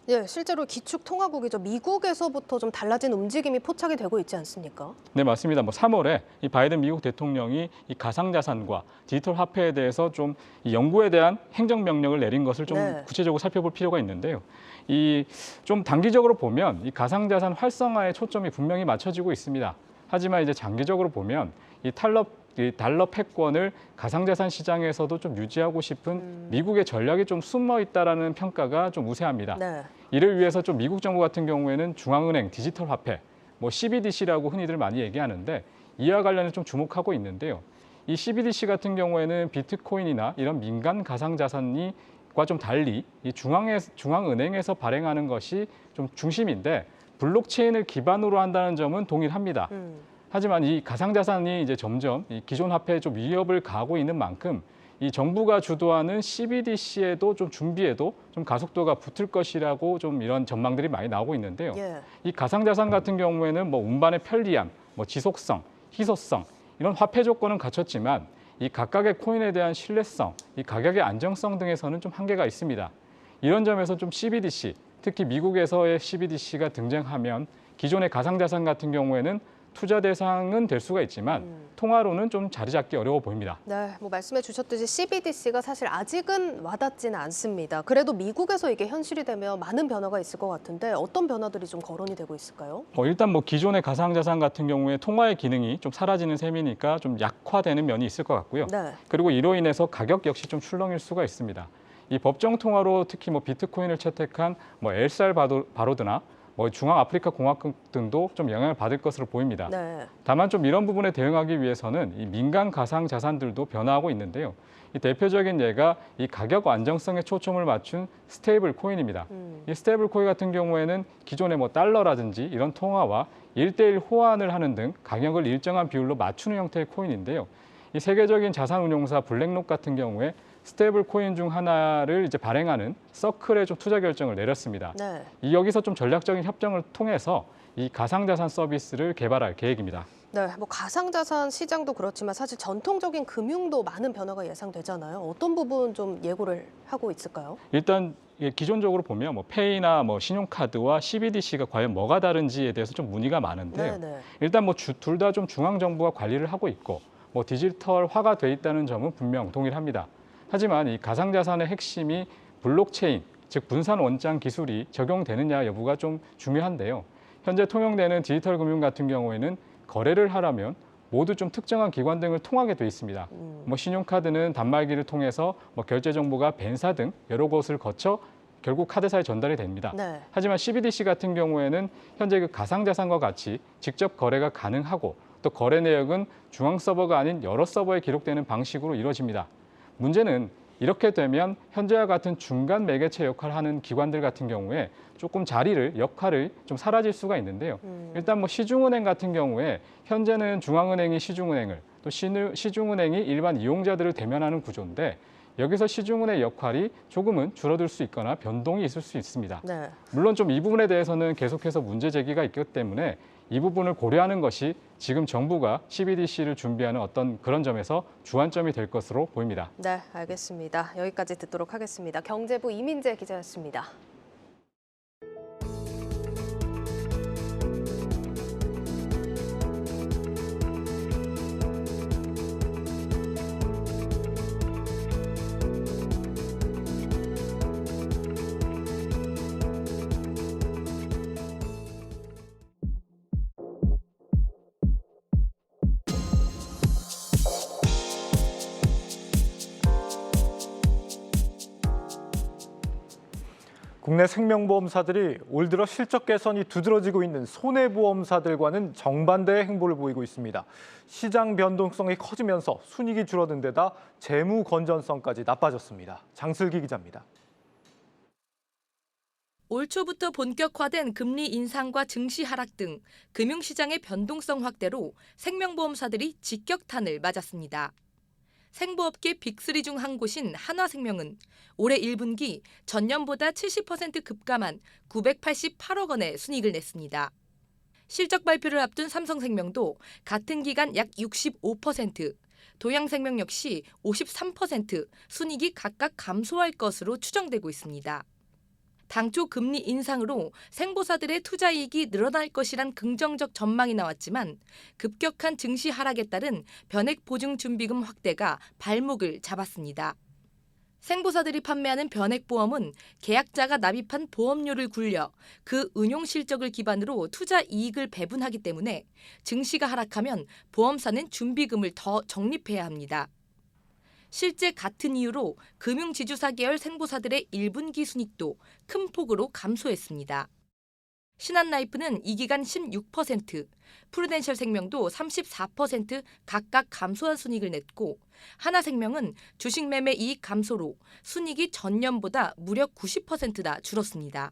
예, 실제로 기축 통화국이죠. 미국에서부터 좀 달라진 움직임이 포착이 되고 있지 않습니까? 네, 맞습니다. 3월에 이 바이든 미국 대통령이 이 가상자산과 디지털 화폐에 대해서 좀 이 연구에 대한 행정명령을 내린 것을 좀 네. 구체적으로 살펴볼 필요가 있는데요. 이 좀 단기적으로 보면 이 가상자산 활성화에 초점이 분명히 맞춰지고 있습니다. 하지만 이제 장기적으로 보면 이 달러 패권을 가상자산 시장에서도 좀 유지하고 싶은 미국의 전략이 좀 숨어 있다라는 평가가 좀 우세합니다. 네. 이를 위해서 좀 미국 정부 같은 경우에는 중앙은행 디지털 화폐, CBDC라고 흔히들 많이 얘기하는데 이와 관련해 좀 주목하고 있는데요. 이 CBDC 같은 경우에는 비트코인이나 이런 민간 가상자산과 좀 달리 이 중앙은행에서 발행하는 것이 좀 중심인데 블록체인을 기반으로 한다는 점은 동일합니다. 하지만 이 가상자산이 이제 점점 이 기존 화폐에 좀 위협을 가하고 있는 만큼 이 정부가 주도하는 CBDC에도 좀 준비에도 좀 가속도가 붙을 것이라고 좀 이런 전망들이 많이 나오고 있는데요. 예. 이 가상자산 같은 경우에는 운반의 편리함, 지속성, 희소성 이런 화폐 조건은 갖췄지만 이 각각의 코인에 대한 신뢰성, 이 가격의 안정성 등에서는 좀 한계가 있습니다. 이런 점에서 좀 CBDC, 특히 미국에서의 CBDC가 등장하면 기존의 가상자산 같은 경우에는 투자 대상은 될 수가 있지만 통화로는 좀 자리 잡기 어려워 보입니다. 네, 뭐 말씀해 주셨듯이 CBDC가 사실 아직은 와닿지는 않습니다. 그래도 미국에서 이게 현실이 되면 많은 변화가 있을 것 같은데 어떤 변화들이 좀 거론이 되고 있을까요? 일단 뭐 기존의 가상자산 같은 경우에 통화의 기능이 좀 사라지는 셈이니까 좀 약화되는 면이 있을 것 같고요. 네. 그리고 이로 인해서 가격 역시 좀 출렁일 수가 있습니다. 이 법정 통화로 특히 뭐 비트코인을 채택한 뭐 엘살바도르나 뭐 중앙아프리카 공화국 등도 좀 영향을 받을 것으로 보입니다. 네. 다만 좀 이런 부분에 대응하기 위해서는 이 민간 가상 자산들도 변화하고 있는데요. 이 대표적인 예가 이 가격 안정성에 초점을 맞춘 스테이블 코인입니다. 이 스테이블 코인 같은 경우에는 기존의 뭐 달러라든지 이런 통화와 1대1 호환을 하는 등 가격을 일정한 비율로 맞추는 형태의 코인인데요. 이 세계적인 자산 운용사 블랙록 같은 경우에 스테이블 코인 중 하나를 이제 발행하는 서클에 좀 투자 결정을 내렸습니다. 네. 여기서 좀 전략적인 협정을 통해서 이 가상자산 서비스를 개발할 계획입니다. 네, 뭐 가상자산 시장도 그렇지만 사실 전통적인 금융도 많은 변화가 예상되잖아요. 어떤 부분 좀 예고를 하고 있을까요? 일단 기존적으로 보면 뭐 페이나 뭐 신용카드와 CBDC가 과연 뭐가 다른지에 대해서 좀 문의가 많은데요. 네. 일단 뭐 둘 다 좀 중앙 정부가 관리를 하고 있고 뭐 디지털화가 돼 있다는 점은 분명 동일합니다. 하지만 이 가상자산의 핵심이 블록체인, 즉 분산 원장 기술이 적용되느냐 여부가 좀 중요한데요. 현재 통용되는 디지털 금융 같은 경우에는 거래를 하려면 모두 좀 특정한 기관 등을 통하게 돼 있습니다. 뭐 신용카드는 단말기를 통해서 뭐 결제 정보가 벤사 등 여러 곳을 거쳐 결국 카드사에 전달이 됩니다. 네. 하지만 CBDC 같은 경우에는 현재 그 가상자산과 같이 직접 거래가 가능하고 또 거래 내역은 중앙 서버가 아닌 여러 서버에 기록되는 방식으로 이루어집니다. 문제는 이렇게 되면 현재와 같은 중간 매개체 역할을 하는 기관들 같은 경우에 조금 역할을 좀 사라질 수가 있는데요. 일단 뭐 시중은행 같은 경우에 현재는 중앙은행이 시중은행을 또 시중은행이 일반 이용자들을 대면하는 구조인데 여기서 시중은행의 역할이 조금은 줄어들 수 있거나 변동이 있을 수 있습니다. 네. 물론 좀 이 부분에 대해서는 계속해서 문제 제기가 있기 때문에 이 부분을 고려하는 것이 지금 정부가 CBDC를 준비하는 어떤 그런 점에서 주안점이 될 것으로 보입니다. 네, 알겠습니다. 여기까지 듣도록 하겠습니다. 경제부 이민재 기자였습니다. 국내 생명보험사들이 올 들어 실적 개선이 두드러지고 있는 손해보험사들과는 정반대의 행보를 보이고 있습니다. 시장 변동성이 커지면서 순이익이 줄어든 데다 재무 건전성까지 나빠졌습니다. 장슬기 기자입니다. 올 초부터 본격화된 금리 인상과 증시 하락 등 금융시장의 변동성 확대로 생명보험사들이 직격탄을 맞았습니다. 생보업계 빅3 중 한 곳인 한화생명은 올해 1분기 전년보다 70% 급감한 988억 원의 순이익을 냈습니다. 실적 발표를 앞둔 삼성생명도 같은 기간 약 65%, 도양생명 역시 53% 순이익이 각각 감소할 것으로 추정되고 있습니다. 당초 금리 인상으로 생보사들의 투자 이익이 늘어날 것이란 긍정적 전망이 나왔지만 급격한 증시 하락에 따른 변액 보증 준비금 확대가 발목을 잡았습니다. 생보사들이 판매하는 변액 보험은 계약자가 납입한 보험료를 굴려 그 운용 실적을 기반으로 투자 이익을 배분하기 때문에 증시가 하락하면 보험사는 준비금을 더 적립해야 합니다. 실제 같은 이유로 금융지주사 계열 생보사들의 1분기 순이익도 큰 폭으로 감소했습니다. 신한라이프는 이 기간 16%, 프루덴셜 생명도 34% 각각 감소한 순이익을 냈고 하나생명은 주식 매매 이익 감소로 순이익이 전년보다 무려 90%나 줄었습니다.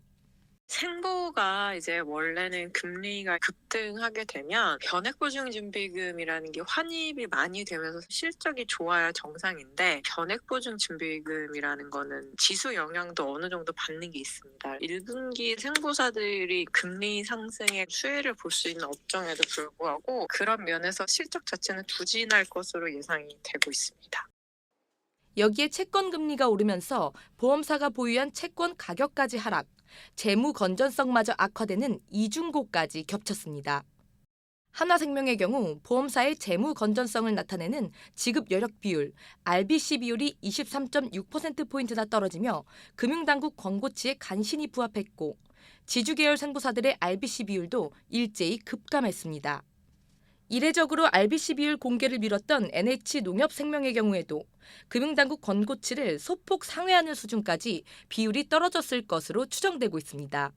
생보가 이제 원래는 금리가 급등하게 되면 변액보증준비금이라는 게 환입이 많이 되면서 실적이 좋아야 정상인데 변액보증준비금이라는 거는 지수 영향도 어느 정도 받는 게 있습니다. 1분기 생보사들이 금리 상승의 수혜를 볼 수 있는 업종에도 불구하고 그런 면에서 실적 자체는 부진할 것으로 예상이 되고 있습니다. 여기에 채권 금리가 오르면서 보험사가 보유한 채권 가격까지 하락, 재무 건전성마저 악화되는 이중고까지 겹쳤습니다. 한화생명의 경우 보험사의 재무 건전성을 나타내는 지급 여력 비율, RBC 비율이 23.6%포인트나 떨어지며 금융당국 권고치에 간신히 부합했고 지주계열 생보사들의 RBC 비율도 일제히 급감했습니다. 이례적으로 RBC 비율 공개를 미뤘던 NH농협생명의 경우에도 금융당국 권고치를 소폭 상회하는 수준까지 비율이 떨어졌을 것으로 추정되고 있습니다.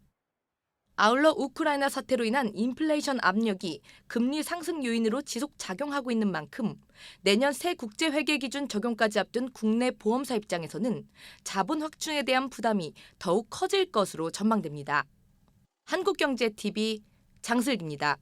아울러 우크라이나 사태로 인한 인플레이션 압력이 금리 상승 요인으로 지속 작용하고 있는 만큼 내년 새 국제회계 기준 적용까지 앞둔 국내 보험사 입장에서는 자본 확충에 대한 부담이 더욱 커질 것으로 전망됩니다. 한국경제TV 장슬기입니다.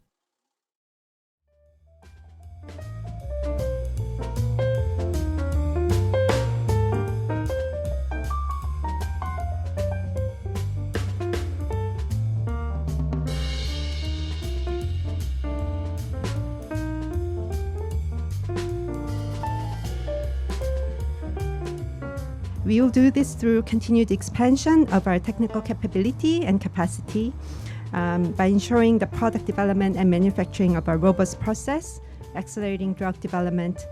We will do this through continued expansion of our technical capability and capacity by ensuring the product development and manufacturing of a robust process, accelerating drug development,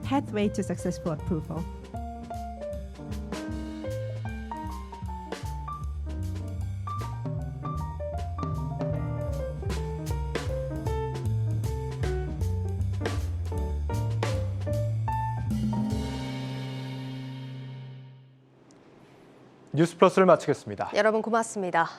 pathway to successful approval. 뉴스 플러스를 마치겠습니다. 여러분 고맙습니다.